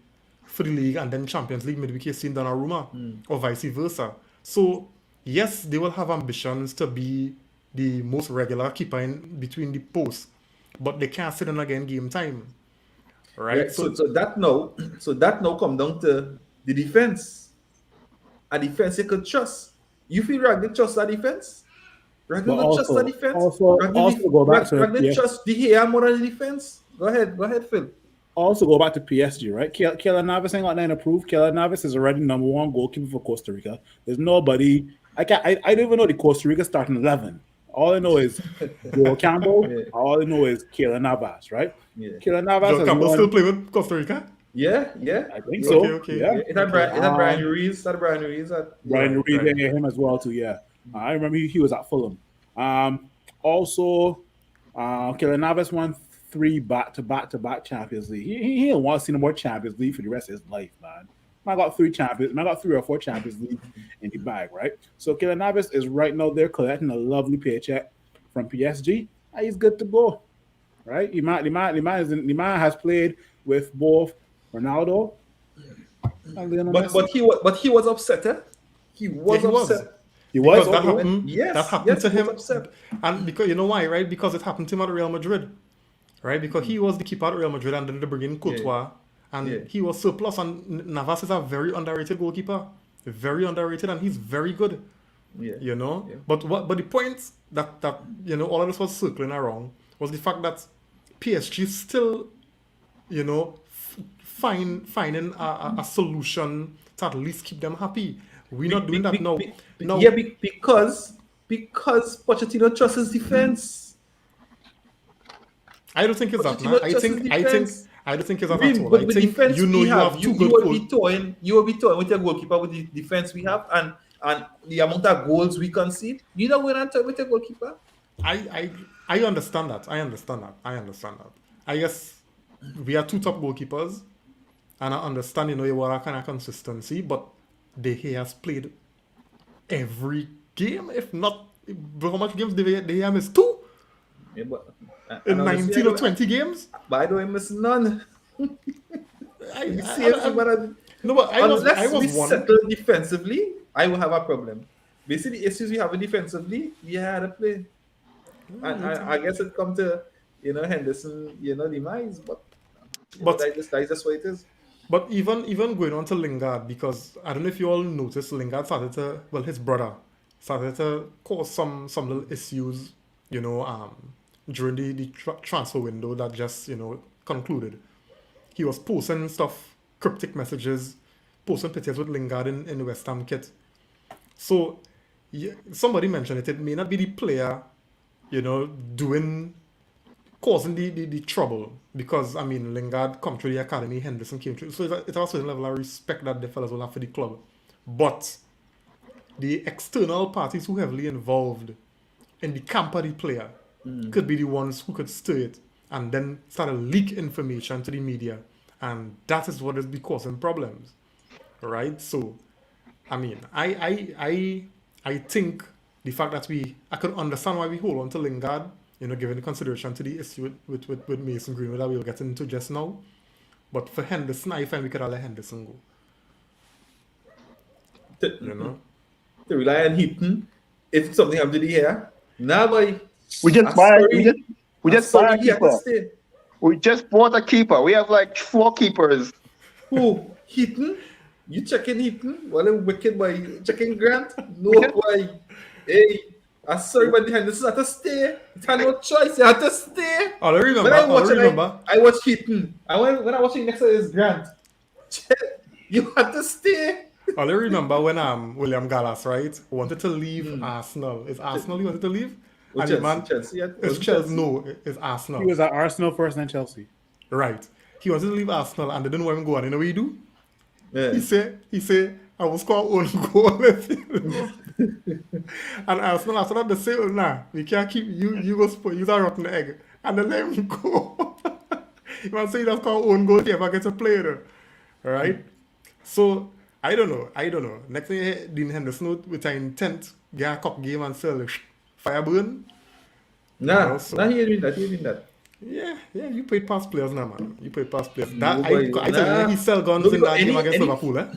for the league, and then Champions League midweek you're seeing Donnarumma, or vice versa. So yes, they will have ambitions to be the most regular keeper in between the posts, but they can't sit in again game time, right? Yeah, so that now come down to the defense. A defense you could trust. You feel Ragnick trust that defense? Ragnick But not trust also- that defense. also go back to Ragnick PS. trust De Gea more than the defense. Go ahead, Phil. Also go back to PSG, right? Keylor Navas ain't got nothing to prove. Keylor Navas is already number one goalkeeper for Costa Rica. There's nobody. I don't even know the Costa Rica starting 11. All I know is Joe Campbell. Yeah. All I know is Keylor Navas, right? Yeah. Keylor Navas Joe has Campbell won- still play with Costa Rica? Yeah. I think so. Okay. Yeah. It had Brian Ruiz. Brian Reed, right. yeah, him as well too. Yeah, I remember he was at Fulham. Also, Keylor Navas won 3 back-to-back Champions League. He don't want to see no more Champions League for the rest of his life, man. I got 3 or 4 Champions League in the bag, right? So Keylor Navas is right now there collecting a lovely paycheck from PSG. He's good to go, right? The man has played with both Ronaldo and Lionel Messi. But he was upset. He was Yeah, he was. upset. He was Because that okay. happened. Yes, that happened yes, to he was him, upset. and because you know why, right? Because it happened to him at Real Madrid, right? Because he was the keeper at Real Madrid, and then they bring in Courtois, and Yeah. he was surplus. And Navas is a very underrated goalkeeper, very underrated, and he's very good. Yeah. Yeah. But the point that all of this was circling around was the fact that PSG still, finding a solution to at least keep them happy. We're not doing that now. No. Yeah, because Pochettino trusts his defense. I don't think it's that. Pochettino Man. I trusts think his I defense. don't think it's that Really, at all. but I with think defense you we have, have you two good will coach. be toying with your goalkeeper with the defense we have and the amount of goals we concede. You know when I'm toying with your goalkeeper. I understand that. I understand that. I guess we are 2 top goalkeepers, and I understand you want a kind of consistency, but De Gea has played every game, if not. How much games De Gea missed? 2 Yeah, but in 19 or 20 games. But I don't miss none. I Seriously, but no, but I unless was we one. settle defensively, I will have a problem. basically the issues we have defensively, we had to play. And I guess it come to Henderson, demise, but But that's just what it is. But even going on to Lingard, because I don't know if you all noticed, Lingard started to, well, his brother started to cause some little issues, during the transfer window that just, concluded. He was posting stuff, cryptic messages, posting pictures with Lingard in the West Ham kit. So, yeah, somebody mentioned it may not be the player, causing the trouble, because I mean Lingard come through the academy, Henderson came through, so it's also a level of respect that the fellas will have for the club. But the external parties who heavily involved in the camp of the player could be the ones who could stir it and then start to leak information to the media, and that is what is causing problems, right? So I mean, I think the fact that I could understand why we hold on to Lingard, given the consideration to the issue with Mason Greenwood that we'll get into just now. But for Henderson, I find we could have let Henderson go. To rely on Heaton if something happened to the hair. Nah, boy. We just bought a he had to keeper. stay. We just bought a keeper. We have like 4 keepers. Who? Heaton? You checking Heaton? Well, a wicked boy. Checking Grant? No, boy. Hey, I'm sorry, but Henderson had to stay. He had no choice. He had to stay. I remember. I watched Heaton. When I watching next to is Grant. You had to stay. I remember when William Gallas, right, wanted to leave Arsenal. Is Arsenal he wanted to leave? And Chelsea. It's Chelsea. No, it's Arsenal. He was at Arsenal first, then Chelsea. Right. He wanted to leave Arsenal and they didn't want him to go on. You know what he do? Yeah. He say, I will score own goal. And Arsenal after that they say, oh, nah, we can't keep you go spoil, use a rotten egg. And then let him go. You want to say that's called own goal if you ever get to play there. Alright? So I don't know. Next thing Dean Henderson with an intent, get a cup game and sell Fireburn. Nah, he doing that. Yeah, you played past players now, man. You played past players. No, I tell you, he sell guns in that game against Liverpool, eh?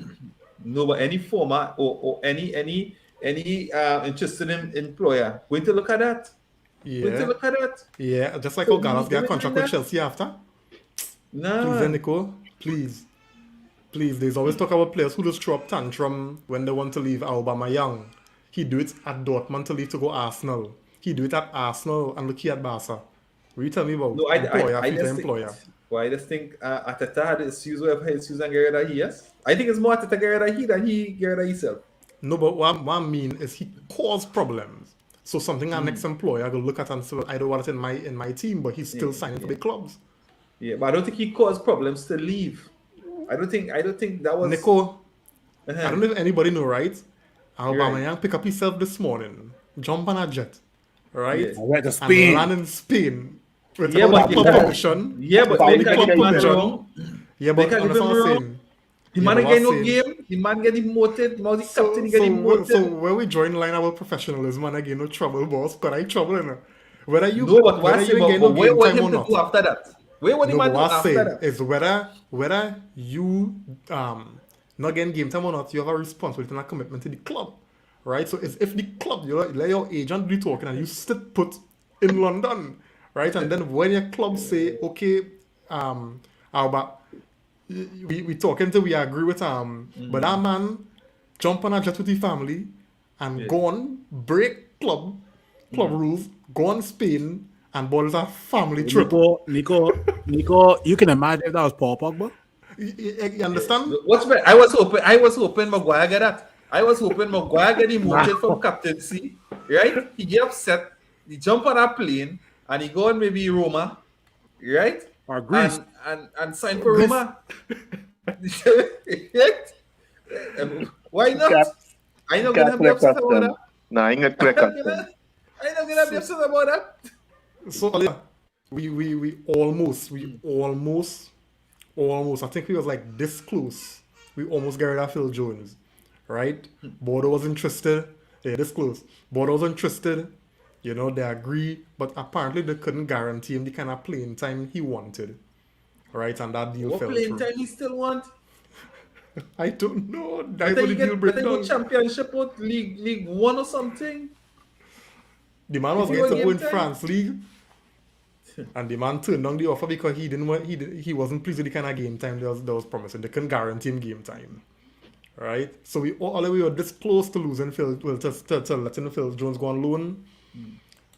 No, but any format or any interested in employer going to look at that. Yeah, just like how Gallas get a contract with Chelsea after. Nah. Please, Nico, please. There's always talk about players who just throw up tantrum when they want to leave. Aubameyang, he do it at Dortmund to leave to go Arsenal. He do it at Arsenal and look here at Barca. What you tell me about employer? I just think Arteta had issues with his issues and get rid of he, yes? I think it's more Arteta get rid of he than he get rid of himself. No, but what I mean is he caused problems. So something our next employer will look at and say, I don't want it in my team, but he's still signing for big clubs. Yeah, but I don't think he caused problems to leave. I don't think that was Nico. I don't know if anybody know, right? Aubameyang pick up himself this morning, jump on a jet, right? I went to Spain. And land in Spain. With Yeah, but club permission. Yeah, but Without they the can't club get him permission. wrong. Yeah, but They can't that's get what him I'm wrong. saying. The man get no game. The man get demoted. Now the captain get demoted. So when we join line our professionalism and I get no trouble, boss, but I trouble in But what you get no game time or not. Do after that? What the man do after that? Is whether you not getting game time or not, you have a responsibility and a commitment to the club, right? So it's if the club you let your agent do talking and you sit put in London, right? And then when your club say, okay, but we talking till we agree with but that man jump on a jet with the family and go on break club rules, go on Spain and ball a family trip. Nico, you can imagine if that was Paul Pogba. You understand? What's better? I was hoping Maguire get that. I was hoping Maguire get demoted from captaincy, right? He get upset, he jump on a plane and he go on maybe Roma, right? Or Greece. And sign for Roma. Why not? I know gonna be upset about that. No, I ain't gonna click on them. I know gonna be upset about that. So we almost I think we was like this close. We almost got rid of Phil Jones, right? Bordeaux was interested. Yeah, this close. Bordeaux was interested. They agree, but apparently they couldn't guarantee him the kind of playing time he wanted, right? And that deal What fell playing through. time he still want? I don't know. I That think was the deal you go breakdown. championship or League One or something. The man If was you going were to go game in time. France League, and the man turned down the offer because he wasn't pleased with the kind of game time that was promising. They couldn't guarantee him game time, right? So we were this close to losing Phil, well, to letting Phil Jones go on loan.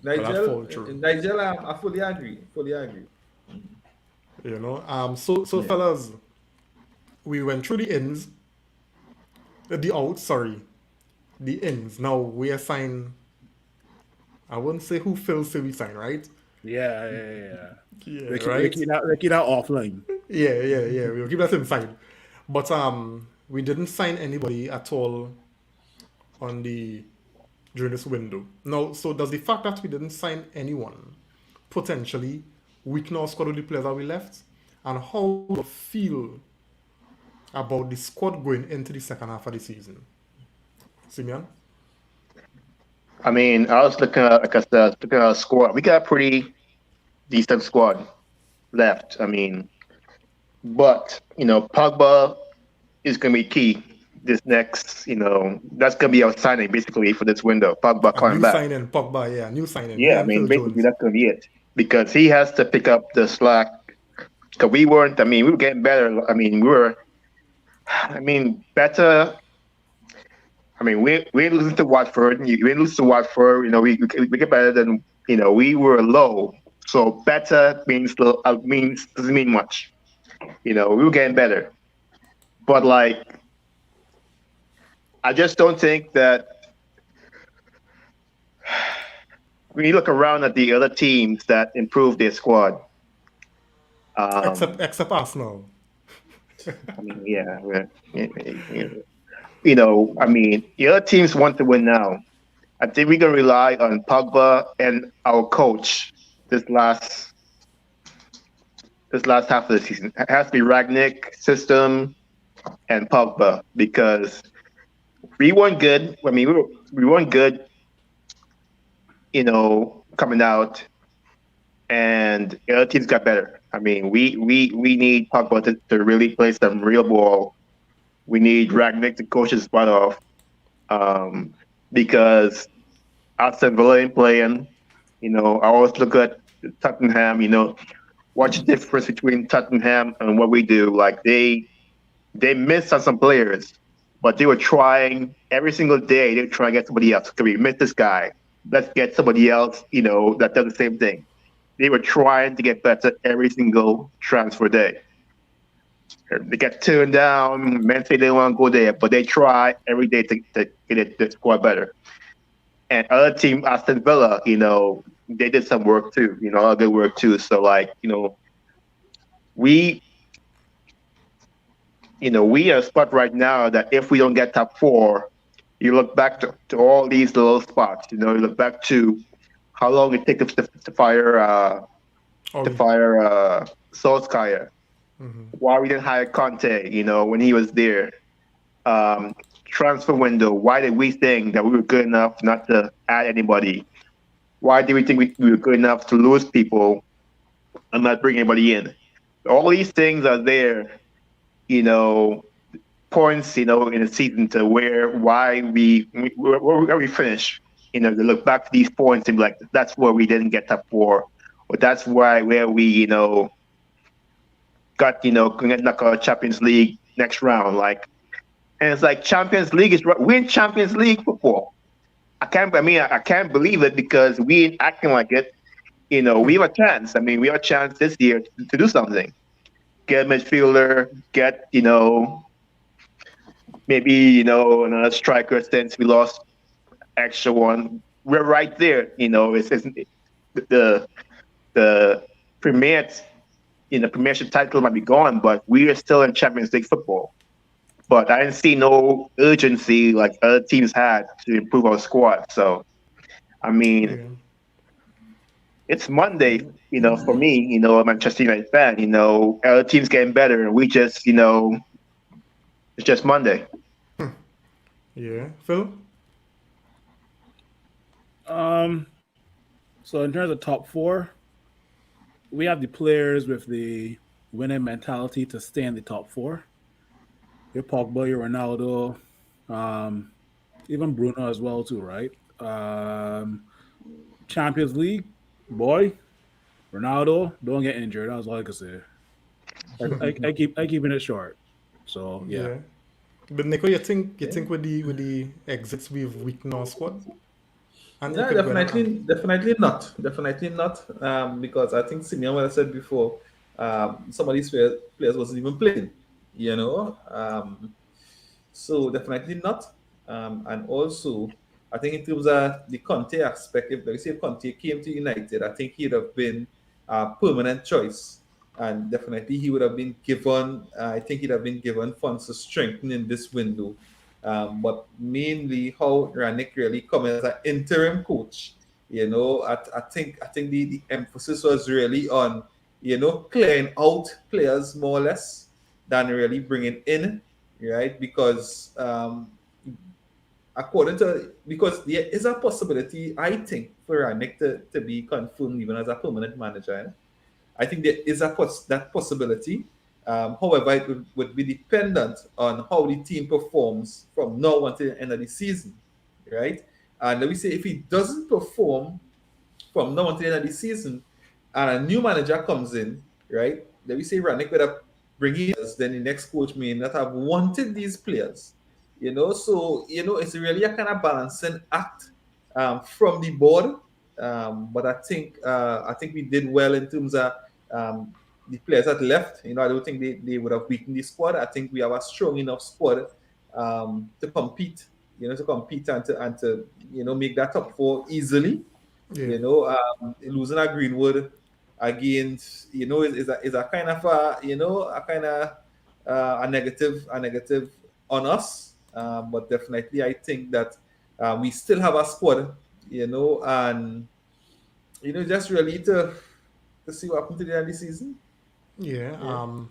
But that fall through. Nigel, I fully agree. Fully agree. You know, so Yeah. fellas, we went through the ins, the outs. Sorry, the ins. Now we assign. I wouldn't say who Phil say we sign, right? Yeah. Yeah, They right. keep that offline. Yeah. We'll keep that inside. But we didn't sign anybody at all on the during this window. Now, so does the fact that we didn't sign anyone potentially weaken our squad with the players that we left? And how do you feel about the squad going into the second half of the season? Simeon? I mean, I was looking at, like I said, looking at our squad. We got a pretty decent squad left. I mean, but Pogba is going to be key this next. That's going to be our signing basically for this window. Pogba A coming new back. signing, Pogba, yeah, new signing. Yeah, I and mean, Phil basically Jones. that's going to be it because he has to pick up the slack. Because we weren't. I mean, we were getting better. I mean, we were. I mean, better. I mean, we ain't losing to Watford. We ain't losing to Watford. We get better than we were low. So better means doesn't mean much. We were getting better, but like I just don't think that when you look around at the other teams that improved their squad. Except Arsenal. I mean, yeah. I mean, the other teams want to win now. I think we're gonna rely on Pogba and our coach this last half of the season. It has to be Ragnick, system, and Pogba because we weren't good. I mean, we weren't good. Coming out, and the other teams got better. I mean, we need Pogba to really play some real ball. We need Ragnick to coach his butt off because Aston Villa ain't playing. I always look at Tottenham. Watch the difference between Tottenham and what we do. Like they missed on some players, but they were trying every single day. They were trying to get somebody else. Can we miss this guy? Let's get somebody else. That does the same thing. They were trying to get better every single transfer day. They get turned down. Men say they want to go there, but they try every day to get the squad better. And other team, Aston Villa, they did some work too. All good work too. So we are a spot right now that if we don't get top four, you look back to all these little spots. You look back to how long it takes to fire Solskjaer. Mm-hmm. Why we didn't hire Conte, when he was there. Transfer window. Why did we think that we were good enough not to add anybody? Why did we think we were good enough to lose people and not bring anybody in? All these things are there, points, in the season to where we finish. To look back to these points and be like, that's where we didn't get top four, or that's where we, got, knock out Champions League next round. And it's like Champions League we're in Champions League football. I can't believe it because we ain't acting like it. We have a chance. I mean, we have a chance this year to do something. Get a midfielder, get, maybe, another striker since we lost extra one. We're right there. It's the Premiership title might be gone, but we are still in Champions League football. But I didn't see no urgency like other teams had to improve our squad. So, I mean, It's Monday, for me, a Manchester United fan, other teams getting better and we just, it's just Monday. Yeah. Phil? So in terms of top four, we have the players with the winning mentality to stay in the top four. your Pogba, your Ronaldo, even Bruno as well too, right? Champions League, boy, Ronaldo, don't get injured. That's all I can say. I keeping it short. So yeah. Yeah. But Nico, you Yeah. think with the exits we've weakened our squad? And you No, could go in and definitely not. Definitely not. Because I think Simeon, what I said before, some of these players wasn't even playing. You know, so definitely not. And also, I think in terms of the Conte aspect, if like say Conte came to United, I think he'd have been a permanent choice, and definitely he would have been given. I think he'd have been given funds to strengthen in this window. But mainly how Ranick really come as an interim coach. You know, I think the emphasis was really on clearing out players more or less than really bringing in, right? Because according to because there is a possibility, I think, for Ranick to be confirmed even as a permanent manager. I think there is that possibility. However, it would be dependent on how the team performs from now until the end of the season, right? And let me say, if he doesn't perform from now until the end of the season, and a new manager comes in, right? Let me say Ranick would have bring in us, then the next coach may not have wanted these players. So it's really a kind of balancing act from the board. But I think we did well in terms of the players that left. I don't think they would have weakened the squad. I think we have a strong enough squad to compete. And to make that top four easily. yeah. Losing a Greenwood against is a kind of a kind of a negative on us. But definitely, I think that we still have a squad, and just really to see what happens to the end of the season. Yeah. Yeah.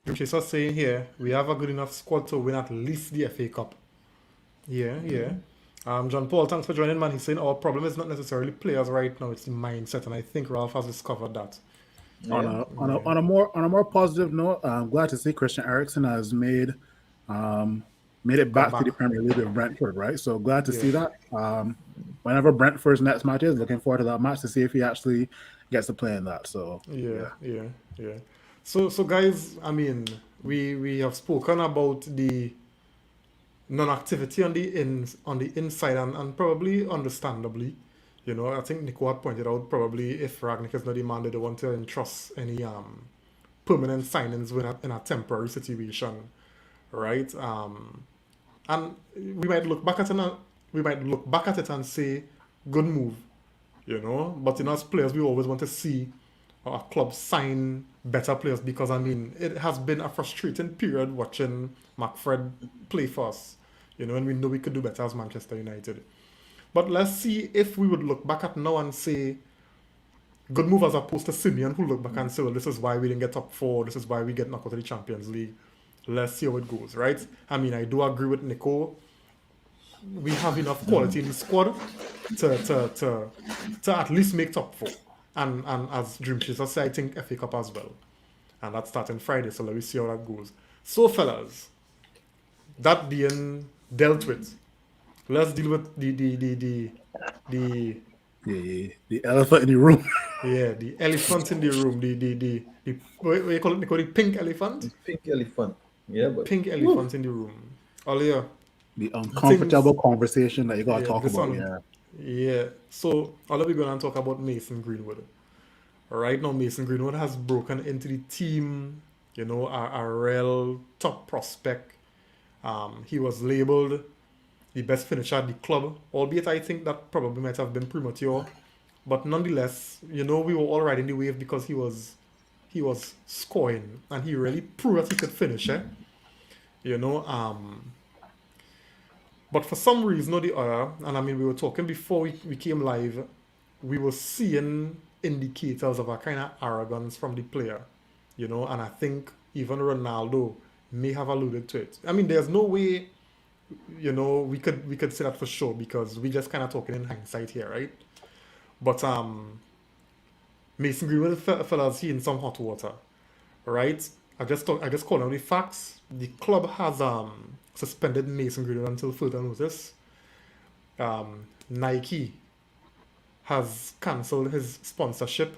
Which is saying here, we have a good enough squad to win at least the FA Cup. Yeah, yeah. John Paul, thanks for joining, man. He's saying our problem is not necessarily players right now, it's the mindset, and I think Ralph has discovered that. On Yeah. a more positive note, I'm glad to see Christian Eriksen has made it Come back to back. the Premier League with Brentford, right? So glad to Yeah. see that. Whenever Brentford's next match is, looking forward to that match to see if he actually gets to play in that. So Yeah, yeah, yeah. So guys, I mean, we have spoken about the non-activity on the inside, and probably understandably, I think Nico had pointed out probably if Ragnick is not demanded, they want to entrust any permanent signings in a temporary situation, right? And we might look back at it and say, good move, But as players, we always want to see our club sign better players because I mean it has been a frustrating period watching McFred play for us, and we know we could do better as Manchester United. But let's see if we would look back at now and say good move as opposed to Simeon who look back and say, well, this is why we didn't get top four, this is why we get knocked out of the Champions League. Let's see how it goes, right? I mean, I do agree with Nico. We have enough quality in the squad to at least make top four. And as Dream Chaser said, I think FA Cup as well. And that's starting Friday, so let me see how that goes. So, fellas, that being dealt with, let's deal with the the elephant in the room. the elephant in the room, the what do you call it? They call it pink elephant? Pink elephant. Yeah, but Pink elephant in the room. Earlier, The uncomfortable conversation that you gotta talk this about. one. Yeah. So, all of we going to talk about Mason Greenwood. Right now, Mason Greenwood has broken into the team, a real top prospect. He was labeled the best finisher at the club, albeit I think that probably might have been premature. But nonetheless, we were all riding the wave because he was scoring and he really proved that he could finish, But for some reason or the other, and I mean we were talking before we came live, we were seeing indicators of a kind of arrogance from the player, and I think even Ronaldo may have alluded to it. I mean, there's no way, we could say that for sure because we just kind of talking in hindsight here, right? But Mason Greenwood fellas, he in some hot water, right? I just call out the facts. The club has suspended Mason Greenwood until further notice. Nike has cancelled his sponsorship.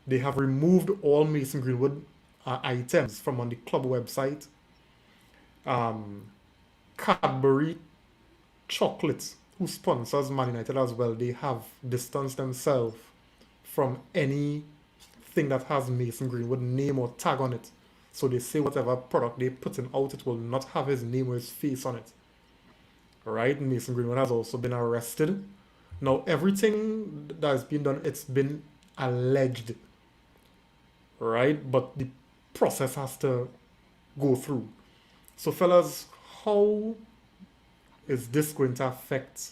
They have removed all Mason Greenwood items from on the club website. Cadbury Chocolates, who sponsors Man United as well, they have distanced themselves from anything that has Mason Greenwood name or tag on it. So they say whatever product they put him out, it will not have his name or his face on it. Right? Mason Greenwood has also been arrested. Now everything that has been done, it's been alleged. Right? But the process has to go through. So fellas, how is this going to affect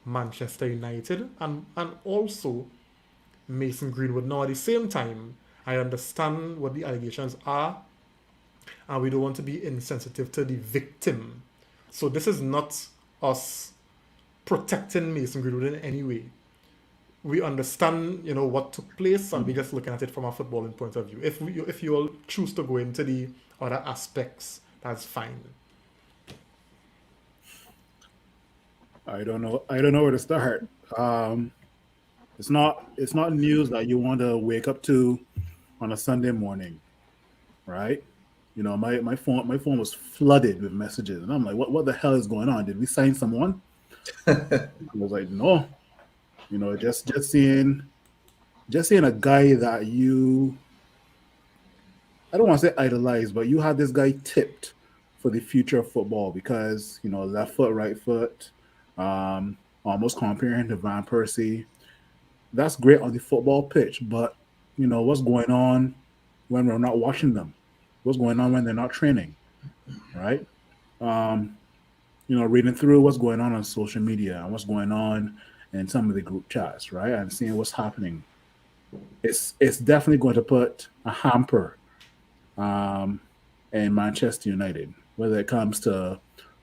Manchester United and also Mason Greenwood? Now, at the same time, I understand what the allegations are, and we don't want to be insensitive to the victim. So this is not us protecting Mason Greenwood in any way. We understand, what took place, and we're just looking at it from a footballing point of view. If you all choose to go into the other aspects, that's fine. I don't know where to start. It's not news that you want to wake up to on a Sunday morning, right? My phone was flooded with messages, and I'm like, what the hell is going on? Did we sign someone? I was like, no. Just seeing a guy that I don't want to say idolize, but you had this guy tipped for the future of football because, left foot, right foot, almost comparing to Van Persie. That's great on the football pitch, but, what's going on when we're not watching them? What's going on when they're not training, right? Reading through what's going on social media and what's going on in some of the group chats, right? And seeing what's happening. It's definitely going to put a hamper in Manchester United, whether it comes to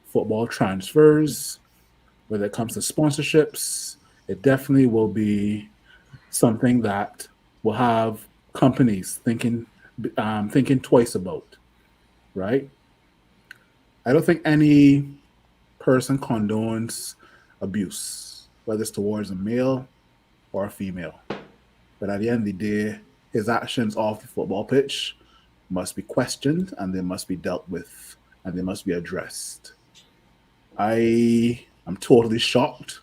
football transfers, whether it comes to sponsorships. It definitely will be something that will have companies thinking twice about, right? I don't think any person condones abuse, whether it's towards a male or a female. But at the end of the day, his actions off the football pitch must be questioned, and they must be dealt with, and they must be addressed. I am totally shocked,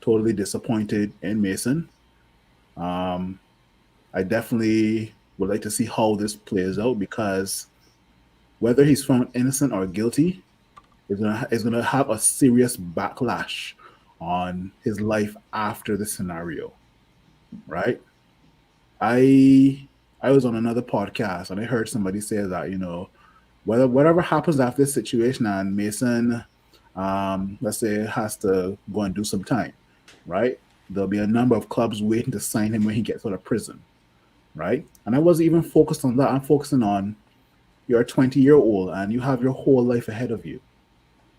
totally disappointed in Mason. I definitely would like to see how this plays out, because whether he's found innocent or guilty is gonna have a serious backlash on his life after the scenario, right? I was on another podcast and I heard somebody say that whatever happens after this situation and Mason, let's say, has to go and do some time, right? There'll be a number of clubs waiting to sign him when he gets out of prison, right? And I wasn't even focused on that. I'm focusing on you're a 20-year-old and you have your whole life ahead of you,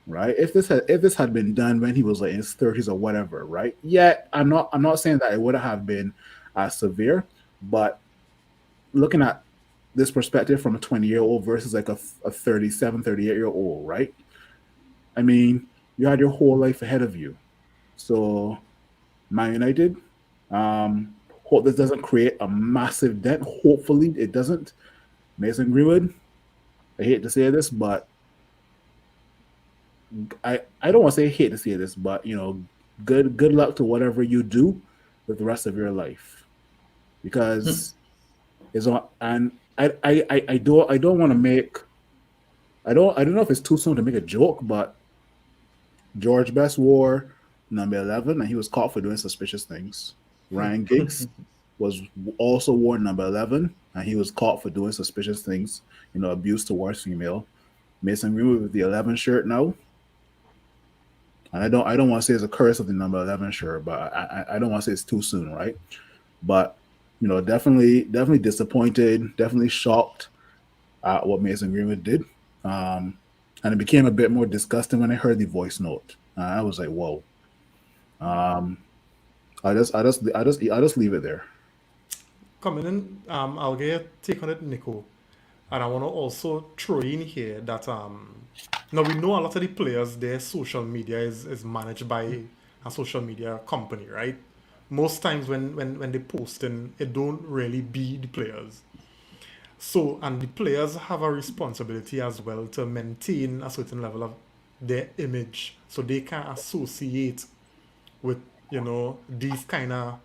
right? If this had been done when he was like in his 30s or whatever, right? Yeah, I'm not saying that it would have been as severe, but looking at this perspective from a 20-year-old versus like a 37, 38-year-old, right? I mean, you had your whole life ahead of you. So Man United, hope this doesn't create a massive dent. Hopefully it doesn't. Mason Greenwood, I hate to say this, but I don't want to say hate to say this, but good luck to whatever you do with the rest of your life, because it's on. And I don't want to make. I don't know if it's too soon to make a joke, but George Best wore number 11, and he was caught for doing suspicious things. Ryan Giggs was also wore number 11, and he was caught for doing suspicious things, abuse towards female. Mason Greenwood with the 11 shirt now. And I don't want to say it's a curse of the number 11 shirt, but I don't want to say it's too soon, right? But definitely disappointed, definitely shocked at what Mason Greenwood did. And it became a bit more disgusting when I heard the voice note. I was like, whoa. I just leave it there. Coming in, I'll get your take on it, Nico. And I want to also throw in here that now we know a lot of the players, their social media is managed by a social media company, right? Most times when they posting, it don't really be the players. So, and the players have a responsibility as well to maintain a certain level of their image so they can associate with, these kind of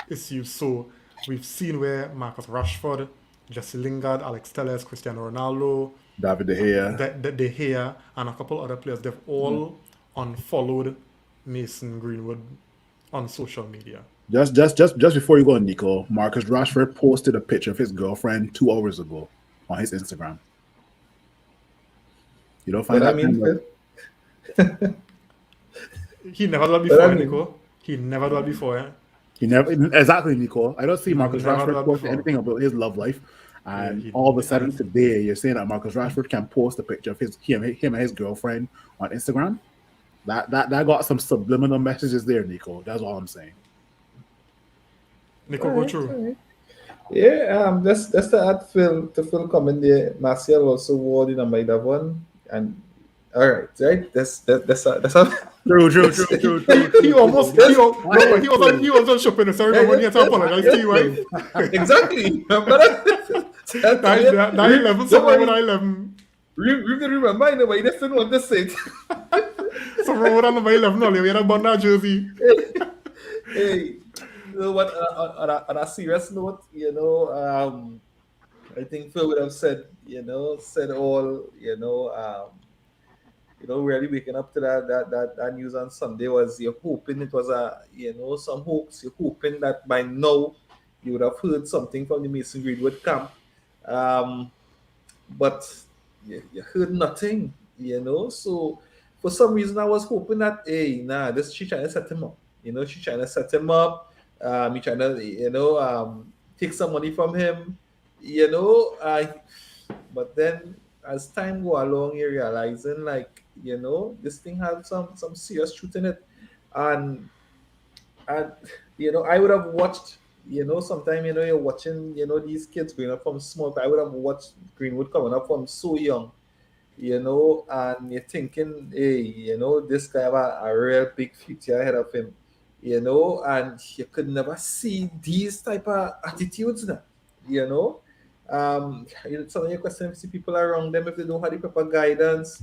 issues. So, we've seen where Marcus Rashford, Jesse Lingard, Alex Telles, Cristiano Ronaldo, David De Gea. De Gea, and a couple other players, they've all unfollowed Mason Greenwood on social media. Just before you go, Nico, Marcus Rashford posted a picture of his girlfriend 2 hours ago on his Instagram. You don't find But I that mean, kind of... He never done that But before, I mean- Nico. He never done that before, eh? He never exactly, Nico. I don't see Marcus Never Rashford done posting before. anything about his love life, and he- all of a sudden and- today you're saying that Marcus Rashford can post a picture of him and his girlfriend on Instagram. That got some subliminal messages there, Nico. That's all I'm saying. Nico, go through. Yeah, that's the add Phil comment there. Martial also wore the number 11, and all right. That's a True. He wasn't shopping. So remember, he had to apologize to you, right? Exactly. Remember that? That 11, so remember that 11. Remember, I know, but you just didn't want to say it. So remember that number 11, only we had a bun that jersey. Hey, you know what? On a serious note, I think Phil would have said all, really waking up to that news on Sunday was you're hoping it was some hoax. You're hoping that by now you would have heard something from the Mason Greenwood camp. But you heard nothing, So for some reason I was hoping that, she trying to set him up. She trying to set him up. He trying to, take some money from him. But then as time go along, you're realizing this thing has some serious truth in it. And I would have watched, sometime, you're watching, these kids growing up from small. I would have watched Greenwood coming up from so young, and you're thinking, hey, this guy have a real big future ahead of him, and you could never see these type of attitudes now, some of your questions, see people around them if they don't have the proper guidance,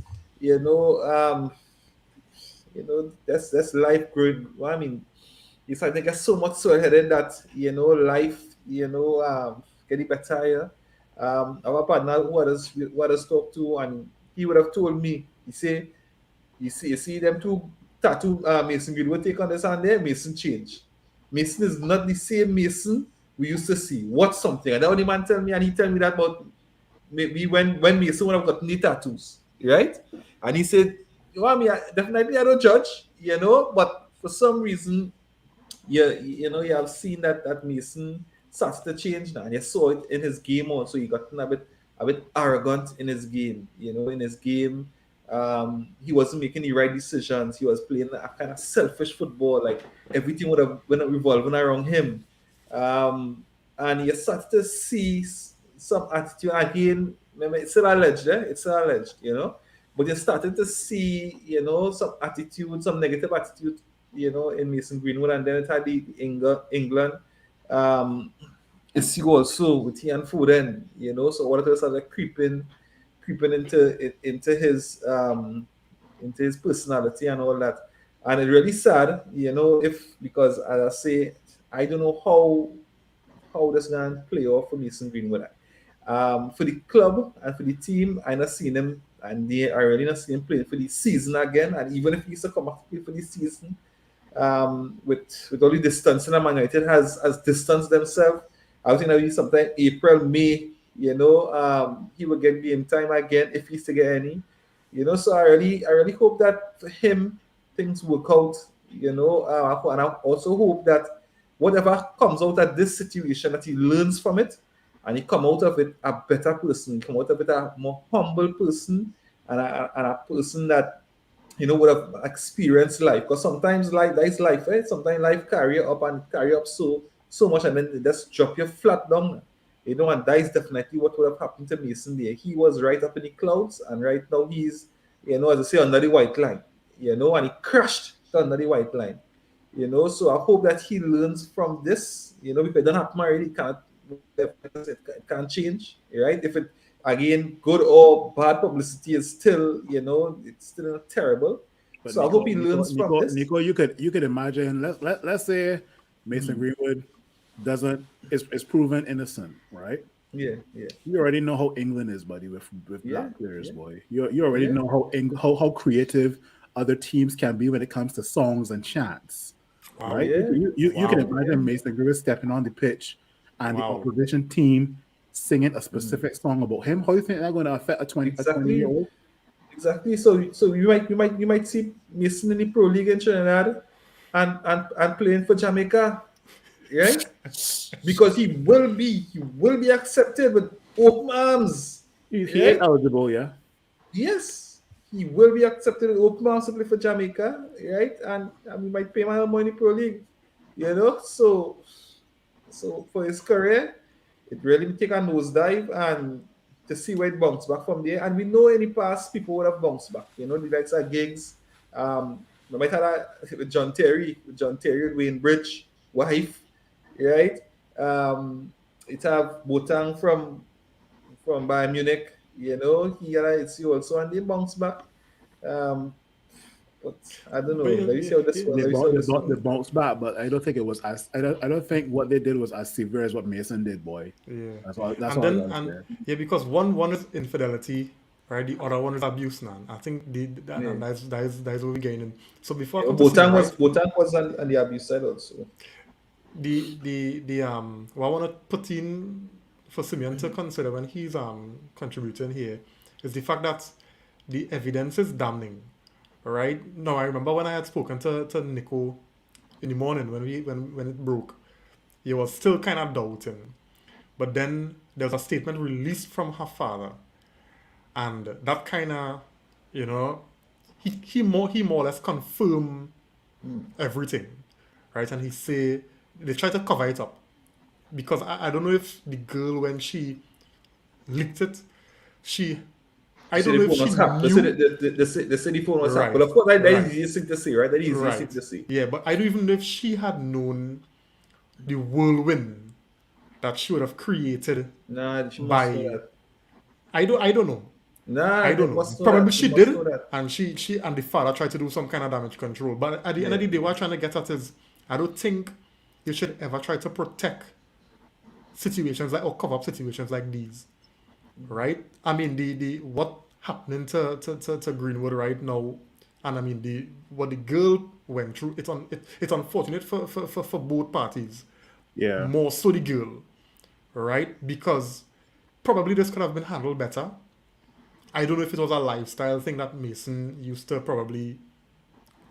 that's life growing. Well, I mean, if I think it's so much so ahead that life, getting better. Yeah. Our partner who has talked to, and he would have told me, he say, you see them two tattoo Mason Greenwood take on this and there, Mason change. Mason is not the same Mason we used to see. What's something? And then when the man tell me, and he tell me that about maybe when Mason would have gotten the tattoos, right? And he said, I definitely I don't judge, but for some reason, you have seen that Mason starts to change now, and you saw it in his game also. He got a bit arrogant in his game. In his game, he wasn't making the right decisions. He was playing a kind of selfish football, like everything would have been revolving around him. And you start to see some attitude again. Remember, it's still alleged, but you started to see, some attitude, some negative attitude, in Mason Greenwood, and then it had the England issue also with Ian Foden, so all of us are like creeping into his personality and all that, and it's really sad, because as I say, I don't know how this going play off for Mason Greenwood. For the club and for the team, I not seen him, and they are really not seen him playing for the season again. And even if he's to come back to play for the season, with all the distancing, Man United has distanced themselves. I think that sometime April, May, he will get game time again if he's to get any. So I really hope that for him things work out. And I also hope that whatever comes out of this situation, that he learns from it, and he come out of it a better person, come out of it a more humble person, and a person that would have experienced life. Because sometimes life, that is life, right? Sometimes life carry you up and carry you up so much, and then it just drop you flat down. You know, and that is definitely what would have happened to Mason there. He was right up in the clouds, and right now he's, you know, as I say, under the white line, you know, and he crashed under the white line, you know. So I hope that he learns from this, you know, if it doesn't happen already, it can't change, right? If it, again, good or bad publicity is still, you know, it's still terrible. But So I hope he learns from this. Nico, you could imagine. Let's say Mason Greenwood is proven innocent, right? Yeah, yeah. You already know how England is, buddy, with Yeah, black players, yeah. boy. You already Yeah. know how creative other teams can be when it comes to songs and chants, Wow. right? Yeah. You can Wow. imagine Mason Greenwood stepping on the pitch and the Wow. opposition team singing a specific song about him. How do you think that's going to affect a 20-year-old? Exactly. So you might see Mason in the Pro League in Trinidad and playing for Jamaica, right? Because he will be accepted with open arms. He right? ain't eligible, yeah. Yes, he will be accepted with open arms to play for Jamaica, right? And we might pay my money Pro League, you know. So for his career, it really take a nosedive and to see where it bounced back from there. And we know in the past people would have bounced back. You know, the likes of Giggs. We might have that with John Terry, Wayne Bridge, wife, right? It have Botang from Bayern Munich. You know, he had a HC also, and they bounced back. But I don't know. But Let me see how this one. They bounced back, but I don't think it was as. I don't think what they did was as severe as what Mason did, boy. Yeah. That's all. That's And all. then and yeah, because one is infidelity, right? The other one is abuse now. I think and that's what we're gaining. So before I come to Botang Simi, was on the abuse side also. what I want to put in for Simeon to consider when he's contributing here is the fact that the evidence is damning. Right? No, I remember when I had spoken to Nico in the morning when it broke, he was still kind of doubting. But then there was a statement released from her father, and that kind of, you know, he more or less confirmed everything, right? And he say they try to cover it up because I don't know if the girl, when she leaked it, I don't know if she knew. The city phone was Right. hacked. But of course, that Right. is easy to see, right? That is easy Right. to see. Yeah, but I don't even know if she had known the whirlwind that she would have created Nah, she must by. know that. I don't know. Nah, I they don't know. must know Probably that. she They must did, know that. and she and the father tried to do some kind of damage control. But at the end of the day, what I'm trying to get at is, I don't think you should ever try to protect situations like or cover up situations like these, right? I mean, the what happening to Greenwood right now, and I mean what the girl went through. It's unfortunate for both parties. Yeah. More so the girl, right? Because probably this could have been handled better. I don't know if it was a lifestyle thing that Mason used to probably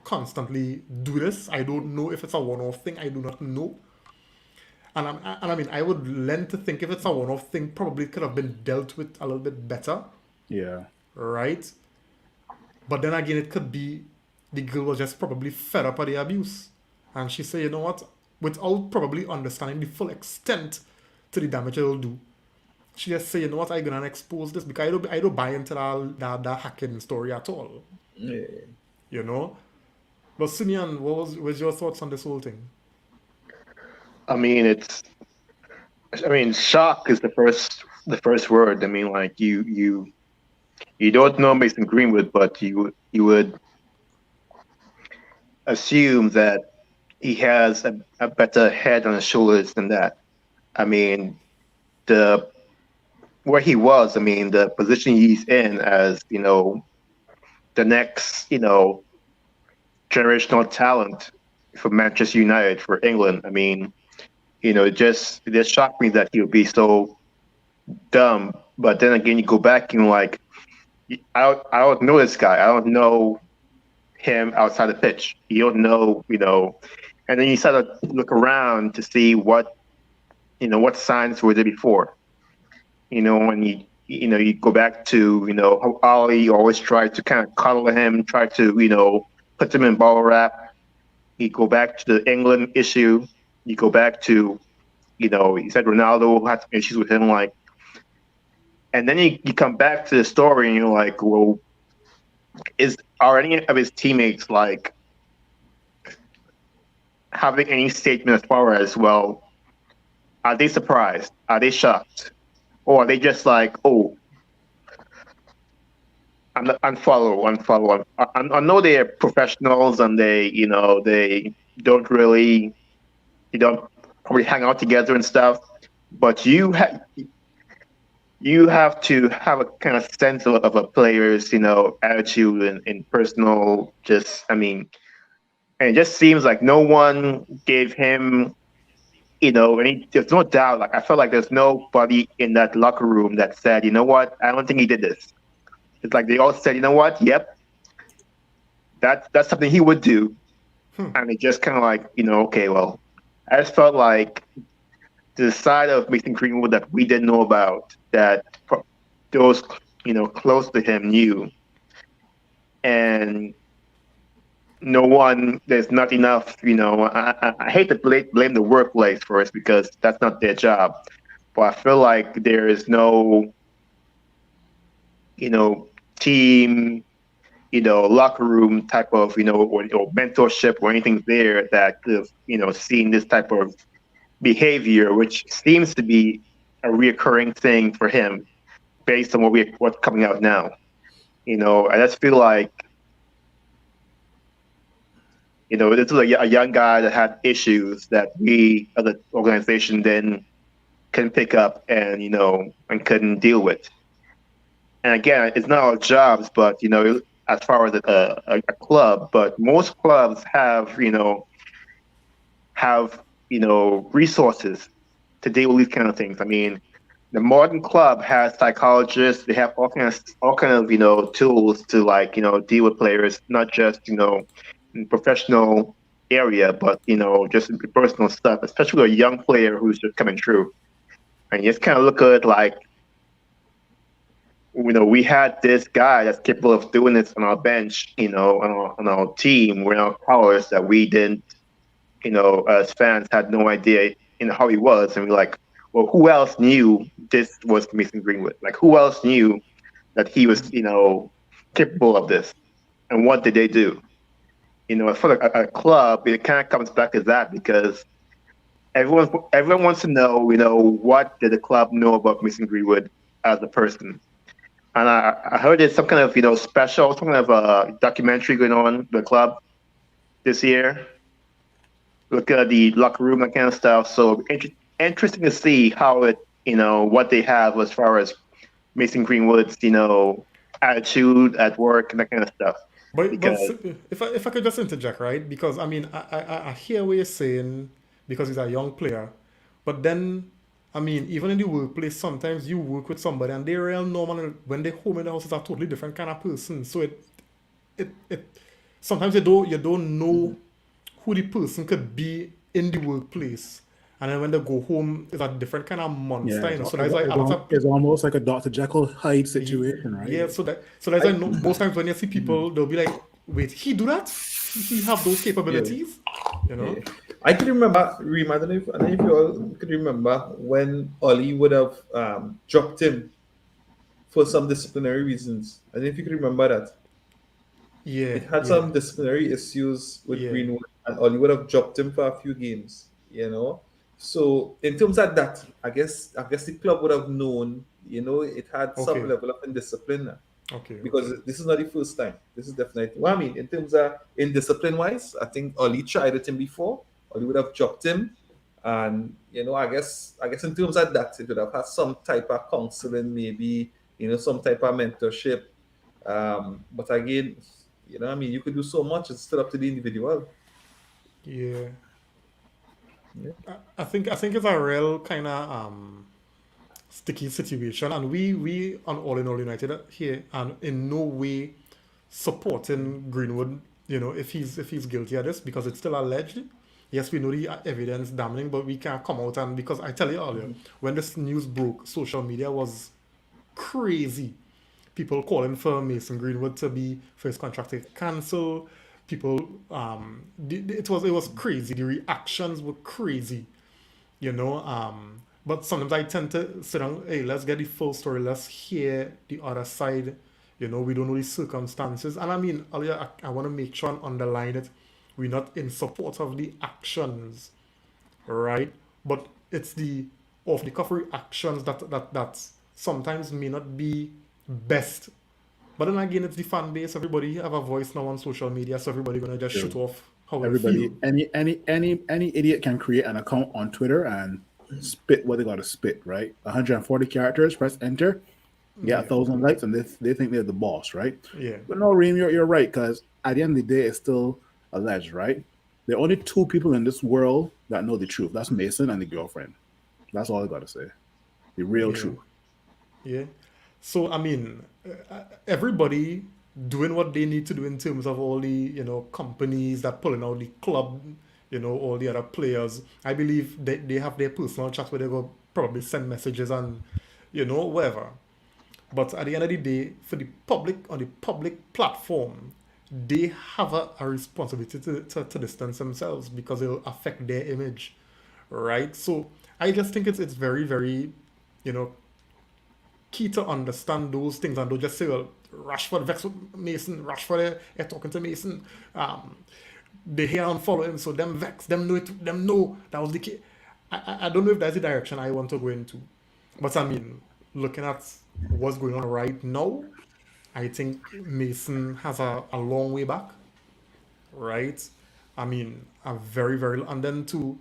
constantly do this. I don't know if it's a one-off thing. I do not know. And I mean, I would lend to think if it's a one-off thing, probably could have been dealt with a little bit better, Yeah. right? But then again, it could be the girl was just probably fed up by the abuse. And she said, you know what? Without probably understanding the full extent to the damage it will do. She just say, you know what, I'm gonna expose this because I don't buy into that hacking story at all. Yeah. You know? But Simeon, what was your thoughts on this whole thing? I mean, shock is the first word. I mean, like you don't know Mason Greenwood, but you would assume that he has a better head on his shoulders than that. I mean, where he was, I mean, the position he's in as, you know, the next, you know, generational talent for Manchester United, for England. I mean, you know, it just shocked me that he would be so dumb. But then again, you go back and like, I don't know this guy. I don't know him outside the pitch. You don't know, you know, and then you start to look around to see what signs were there before. You know, when you go back to, you know, how Ali always tried to kind of cuddle him, try to, you know, put him in bubble wrap. You go back to the England issue. You go back to he said Ronaldo had some issues with him, like, and then you come back to the story and you're like, well, are any of his teammates like having any statement as far as, well, are they surprised? Are they shocked? Or are they just like, oh, unfollow? I know they're professionals and they don't really, they don't probably hang out together and stuff, but you have to have a kind of sense of a player's, attitude and personal, and it just seems like no one gave him, there's no doubt. Like, I felt like there's nobody in that locker room that said, you know what, I don't think he did this. It's like they all said, you know what, yep, that's something he would do. And it just kind of like, okay, well, I just felt like the side of Mason Greenwood that we didn't know about, that those, close to him knew. And there's not enough, I hate to blame the workplace for it because that's not their job. But I feel like there is no, team, locker room type of, or mentorship or anything there that could have, seen this type of behavior, which seems to be a reoccurring thing for him based on what's coming out now. I just feel like, this is a young guy that had issues that we as an organization then couldn't pick up and, and couldn't deal with. And again, it's not our jobs, but, as far as a club, but most clubs have resources to deal with these kind of things. I mean, the modern club has psychologists. They have all kind of tools to deal with players, not just in professional area, but just in personal stuff, especially a young player who's just coming through. And you just kind of look at it like, we had this guy that's capable of doing this on our bench, on our team, we're in our colors, that we didn't, as fans had no idea how he was. And we're like, well, who else knew this was Mason Greenwood? Like, who else knew that he was, capable of this? And what did they do? For a club, it kind of comes back to that because everyone wants to know, what did the club know about Mason Greenwood as a person? And I heard there's some kind of, special, some kind of a documentary going on with the club this year. Look at the locker room, that kind of stuff. So interesting to see how it, what they have as far as Mason Greenwood's, attitude at work and that kind of stuff. But if I could just interject, right? Because I mean, I hear what you're saying because he's a young player, but then I mean, even in the workplace, sometimes you work with somebody and they're real normal, and when they're home in the house, it's a totally different kind of person. So it sometimes you don't know who the person could be in the workplace, and then when they go home, it's a different kind of monster. So that's like it's almost like a Dr. Jekyll Hyde situation, right? Yeah. So that's like most times when you see people, they'll be like, "Wait, he do that? He have those capabilities?" Yeah. I can remember, Reem, I don't know if you all could remember when Ollie would have dropped him for some disciplinary reasons. I don't know if you could remember that. Yeah. It had some disciplinary issues with Greenwood, and Ollie would have dropped him for a few games, So in terms of that, I guess the club would have known, it had some level of indiscipline. Because this is not the first time. This is definitely, well, I mean, in terms of indiscipline wise, I think Ollie tried it him before. Ollie would have dropped him, and I guess in terms of that, it would have had some type of counseling, maybe some type of mentorship. But again, I mean, you could do so much. It's still up to the individual. Yeah. I think it's a real kind of sticky situation, and we on All in All United here, and in no way supporting Greenwood. If he's guilty of this, because it's still alleged. Yes, we know the evidence damning, but we can't come out and, because I tell you earlier, when this news broke, social media was crazy. People calling for Mason Greenwood to be for his contract to cancel. People, it was crazy. The reactions were crazy, you know. But sometimes I tend to sit down, hey, let's get the full story, let's hear the other side. You know, we don't know the circumstances. And I mean, earlier, I want to make sure and underline it. We're not in support of the actions, right? But it's the off the cuff reactions that sometimes may not be best. But then again, it's the fan base. Everybody have a voice now on social media, so everybody gonna just shoot off how they feel. Everybody, any idiot can create an account on Twitter and spit what they got to spit, right? 140 characters, press enter, get 1,000 likes, and they think they're the boss, right? Yeah. But no, Reem, you're right, because at the end of the day, it's still alleged, right? There are only two people in this world that know the truth. That's Mason and the girlfriend. That's all I got to say. The real truth. Yeah. So I mean, everybody doing what they need to do in terms of all the, you know, companies that pulling out the club, you know, all the other players. I believe they have their personal chats where they go probably send messages and, you know, whatever. But at the end of the day, for the public, on the public platform, they have a responsibility to distance themselves because it'll affect their image, right? So I just think it's very, very, you know, key to understand those things and don't just say, well, Rashford vexed with Mason, Rashford talking to Mason, they hear and follow him, so them vex, them know that was the key. I don't know if that's the direction I want to go into. But I mean, looking at what's going on right now, I think Mason has a long way back, right? I mean, a very, very, and then too,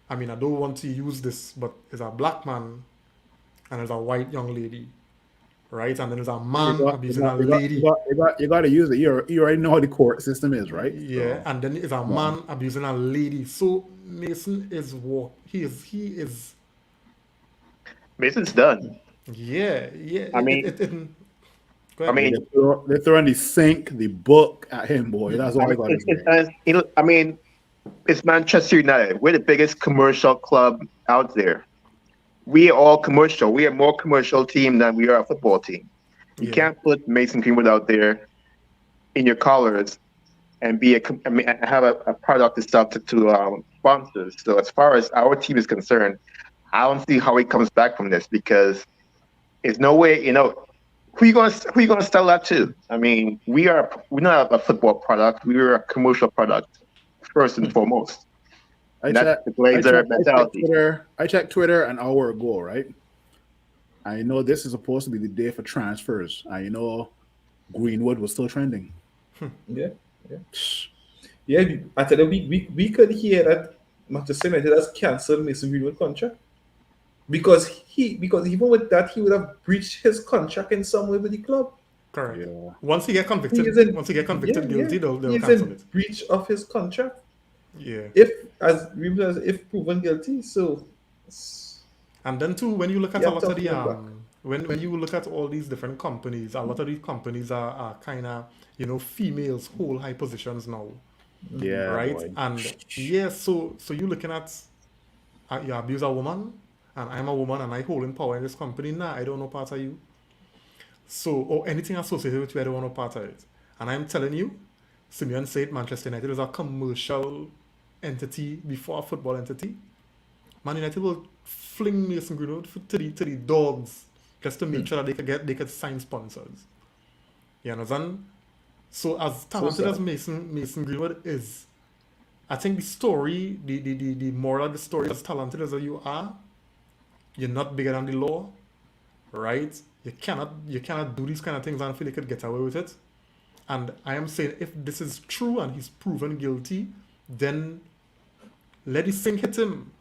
I mean, I don't want to use this, but there's a black man and there's a white young lady, right? And then there's a man abusing a lady. You got to use it. You already know how the court system is, right? Yeah, and then there's a man abusing a lady. So Mason is what? He is. Mason's done. Yeah. I mean, go ahead. I mean, They're throwing the sink, the book at him, boy. That's all I got to say. I mean, it's Manchester United. We're the biggest commercial club out there. We are all commercial. We are more commercial team than we are a football team. You can't put Mason Greenwood out there in your colors and have a product to sell to sponsors. So as far as our team is concerned, I don't see how he comes back from this because there's no way, you know, who you gonna sell that to? I mean, we're not a football product. We're a commercial product first and foremost. I checked Twitter an hour ago, right? I know this is supposed to be the day for transfers. I know Greenwood was still trending. Yeah. I tell you, we could hear that Manchester United has cancelled Mason Greenwood contract because even with that he would have breached his contract in some way with the club. Correct. Yeah. Once he get convicted, guilty, they'll cancel it. Breach of his contract. Yeah. If proven guilty, so. And then too, when you look at a lot of the when you look at all these different companies, a lot of these companies are kind of, you know, females hold high positions now. Yeah. Right. Boy. And so you're looking at you abuse a woman, and I'm a woman, and I hold in power in this company. Nah, I don't know part of you. So or anything associated with you, I don't want no part of it. And I'm telling you, Simeon said Manchester United is a commercial entity before a football entity. Man United will fling Mason Greenwood to the dogs just to make sure that they could sign sponsors. You understand? So as talented as Mason Greenwood is, I think the story, the moral of the story, as talented as you are, you're not bigger than the law, right? You cannot do these kind of things and feel you could get away with it. And I am saying if this is true and he's proven guilty, then let the sink hit him.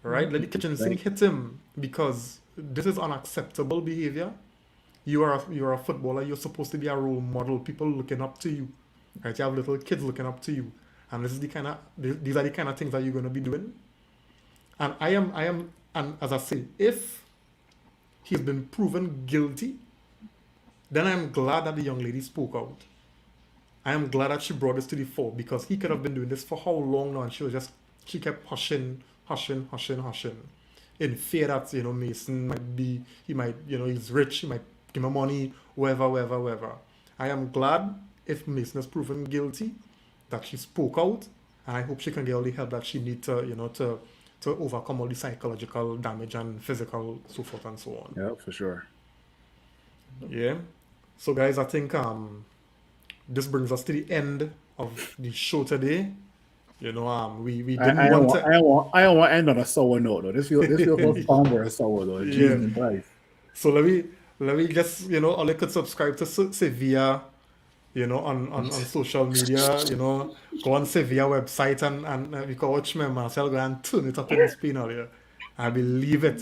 Right? Let the kitchen sink hit him, because this is unacceptable behavior. You're a footballer, you're supposed to be a role model, people looking up to you. Right? You have little kids looking up to you. And these are the kind of things that you're gonna be doing. And I am and as I say, if he's been proven guilty, then I'm glad that the young lady spoke out. I am glad that she brought this to the fore, because he could have been doing this for how long now, and she kept hushing, in fear that, you know, Mason he's rich, he might give him money, wherever. I am glad if Mason is proven guilty that she spoke out, and I hope she can get all the help that she needs to to overcome all the psychological damage and physical so forth and so on. Yeah, for sure. Yeah. So guys, I think this brings us to the end of the show today. We didn't I don't want to. I don't want to end on a sour note though. This feels so somber and sour though. Jesus Christ. So let me just all you could subscribe to Sevilla, on social media, go on Sevilla website and you can watch me Marcel go and turn it up in the spin here. I believe it.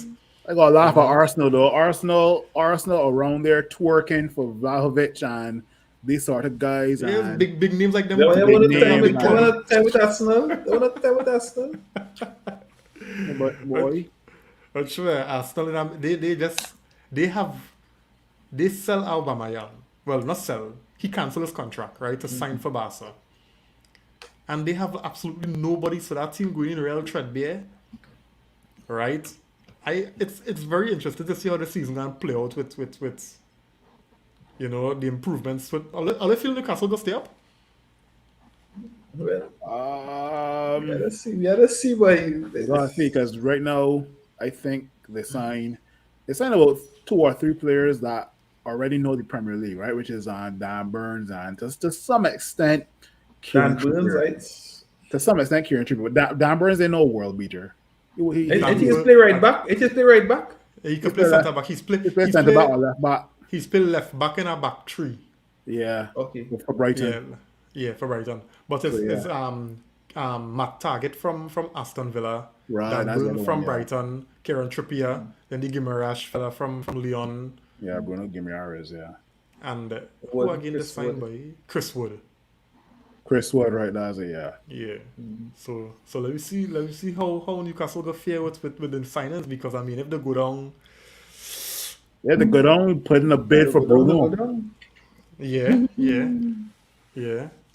I gotta laugh at Arsenal though. Arsenal around there twerking for Vlahovic and these sort of guys. Yeah, And big names like them. They want big to time names, with Arsenal. They want to time with Arsenal. but boy, But sure, Arsenal, they sell Aubameyang. Well, not sell. He canceled his contract, right, to sign for Barca. And they have absolutely nobody, so that team going real threadbare, right? It's very interesting to see how the season can play out with the improvements. With are they feel Newcastle go stay up? Well, we gotta see why. because right now I think they sign about 2 or 3 players that already know the Premier League, right? Which is on Dan Burns and to some extent Dan Kieran Burns, Trippier. right? To some extent Kieran Trippier. But Dan Burns ain't no world beater. He And he just play right back. He just play right back. He can play centre back. He's played centre back or left back. He's played left back in a back three. Yeah. Okay. For Brighton. Yeah, for Brighton. But it's Matt Target from Aston Villa, Right, Dan that's the Burn other from one, yeah. Brighton, Kieran Trippier, then the Guimaraes fella from Lyon, Yeah, Bruno Guimaraes, yeah. and who Wood, again Chris this signed by Chris Wood. Chris Wood, right now, yeah. Yeah. So let me see how Newcastle go fare with the signings, because I mean if they go down, Yeah, they go down, put in a bid for Bruno. yeah.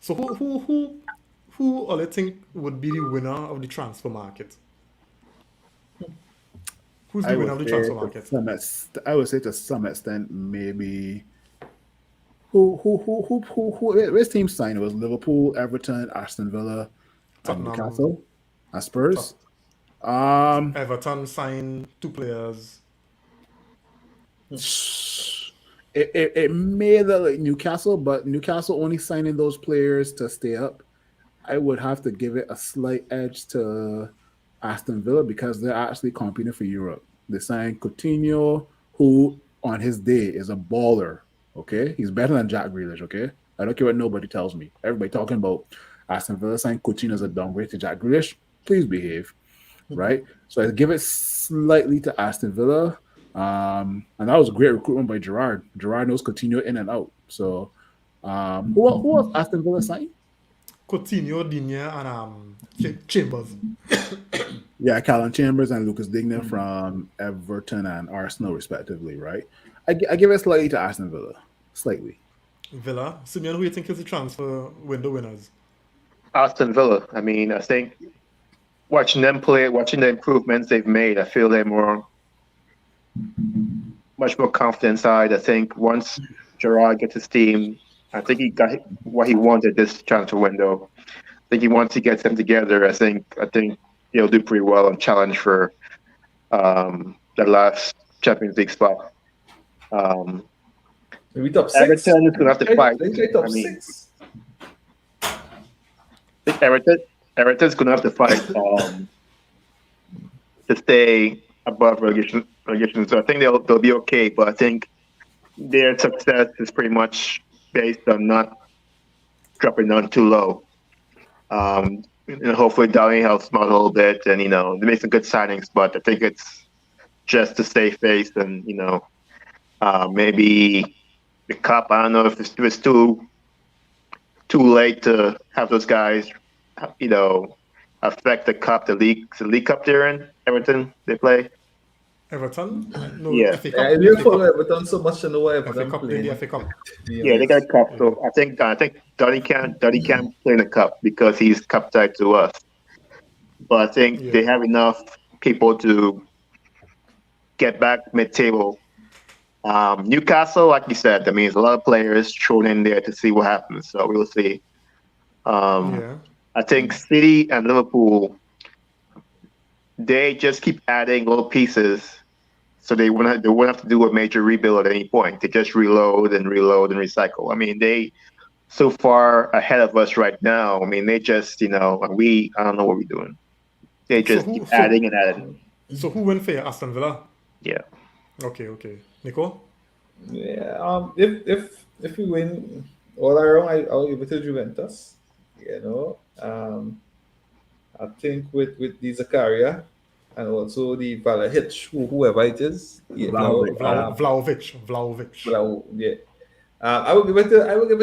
So who all you think would be the winner of the transfer market? Who's the winner of the transfer market? I would say to some extent, maybe. Who which team signed? It was Liverpool, Everton, Aston Villa, and Tottenham. Newcastle, and Spurs. Everton signed 2 players. It may look like Newcastle, but Newcastle only signing those players to stay up. I would have to give it a slight edge to Aston Villa because they're actually competing for Europe. They signed Coutinho, who on his day is a baller. Okay, he's better than Jack Grealish. Okay, I don't care what nobody tells me. Everybody talking about Aston Villa signed Coutinho as a downgrade to Jack Grealish. Please behave, right? So I give it slightly to Aston Villa. And that was a great recruitment by Gerrard. Gerrard knows Coutinho in and out. So, who else Aston Villa signed? Coutinho, Digne, and Chambers. Yeah, Callum Chambers and Lucas Digne from Everton and Arsenal, respectively, right? I give it slightly to Aston Villa. Slightly. Villa. Simeon, who do you think is the transfer window winners? Aston Villa. I mean, I think watching them play, watching the improvements they've made, I feel they're much more confident side. I think once Gerrard gets his team, I think he got what he wanted this transfer window. I think once he gets them together, I think he'll do pretty well and challenge for the last Champions League spot. Maybe top 6. Everton is going to have to fight. They play top I mean, 6. I think Everton's going to have to fight to stay above relegation. So I think they'll be okay, but I think their success is pretty much based on not dropping down too low. And hopefully Downey helps them out a little bit, and they make some good signings, but I think it's just to save face, and maybe the cup. I don't know if it's too late to have those guys, affect the cup, the league cup they're in. Everton they play. Everton? No, Yeah. FA Cup. I will follow Everton so much to know why FA Everton Cup, playing. the FA Cup. Yeah, they got a cup. So I think Duddy can't play in the cup because he's cup tied to us. But I think they have enough people to get back mid-table. Newcastle, like you said, I mean, there's a lot of players thrown in there to see what happens. So we will see. I think City and Liverpool, they just keep adding little pieces, so they wouldn't have to do a major rebuild at any point. They just reload and recycle. I mean, they so far ahead of us right now. I mean, they just I don't know what we're doing. They just keep adding and adding. So who win for you, Aston Villa? Yeah. Okay. Nico? Yeah. If we win all around, I'll give it to Juventus. I think with the Zakaria and also the Vlahovic, whoever it is, Vlahovic. Yeah. I will give it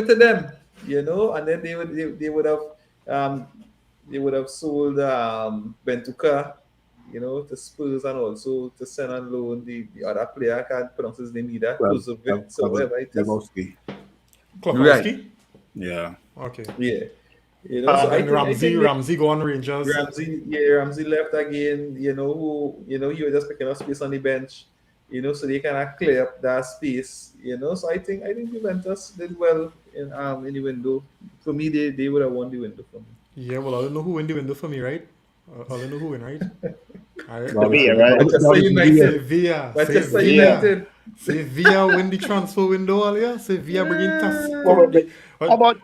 to them, and then they would have sold Bentuka, to Spurs, and also to send on loan the other player. I can't pronounce his name either. Kuzovic, so whatever it is. Klokowski? Right. Yeah. Okay. Yeah. So I think Ramsey go on Rangers. Ramsey left again. He was just picking up space on the bench. So they kind of clear up that space. So I think Juventus did well in the window. For me, they would have won the window for me. Yeah, well, I don't know who win the window for me, right? I don't know who win, right? Sevilla, right? Manchester United. Sevilla. Sevilla win the transfer window earlier. Sevilla bringing How about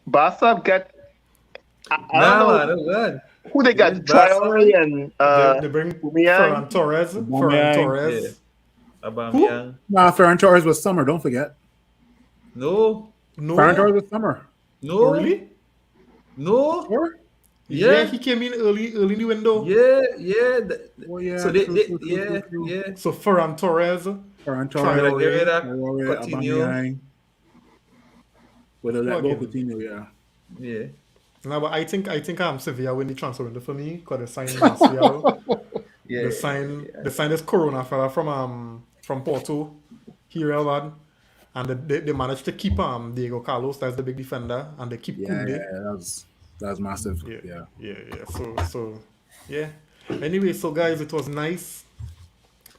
Barca get? I don't know who they got. Traore and they bring Ferran Torres. Aubameyang. Nah, Ferran Torres was summer. Don't forget. No. Ferran Torres was summer. No. Oh, really? No. Sure? Yeah, he came in early in the window. Yeah. So true. So Ferran Torres. Traore, Coutinho. Whether that go Coutinho, yeah. No, but I think Sevilla win the transfer window for me because they signed Martial. They signed this Corona fella from Porto, here lad, and they managed to keep Diego Carlos, that's the big defender, and they keep Koundé. Yeah, that's massive. Yeah. So yeah. Anyway, so guys, it was nice.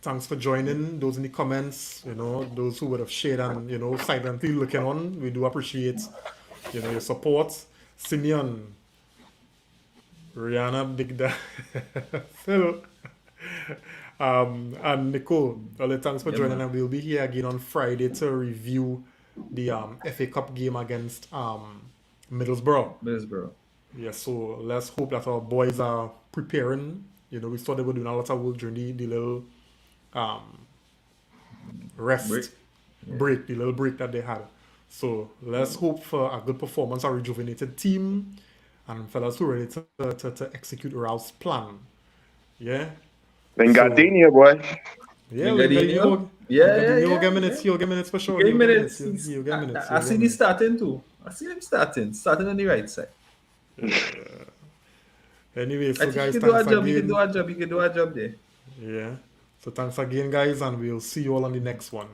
Thanks for joining. Those in the comments, those who would have shared and silently looking on. We do appreciate your support. Simeon, Rihanna, Big Da, Phil, and Nicole. Thanks for joining, and we'll be here again on Friday to review the FA Cup game against Middlesbrough. Yeah, so let's hope that our boys are preparing. We saw they were doing a lot of work during the little break, the little break that they had. So let's hope for a good performance, a rejuvenated team, and fellas who are ready to execute Raul's plan. Yeah. Lingardinho, boy. Yeah, Lingardinho. He'll get minutes. He'll get minutes for sure. He'll get minutes. I see him starting too. I see him starting on the right side. Anyway, so guys, he can do a job there. Yeah. So thanks again, guys, and we'll see you all on the next one.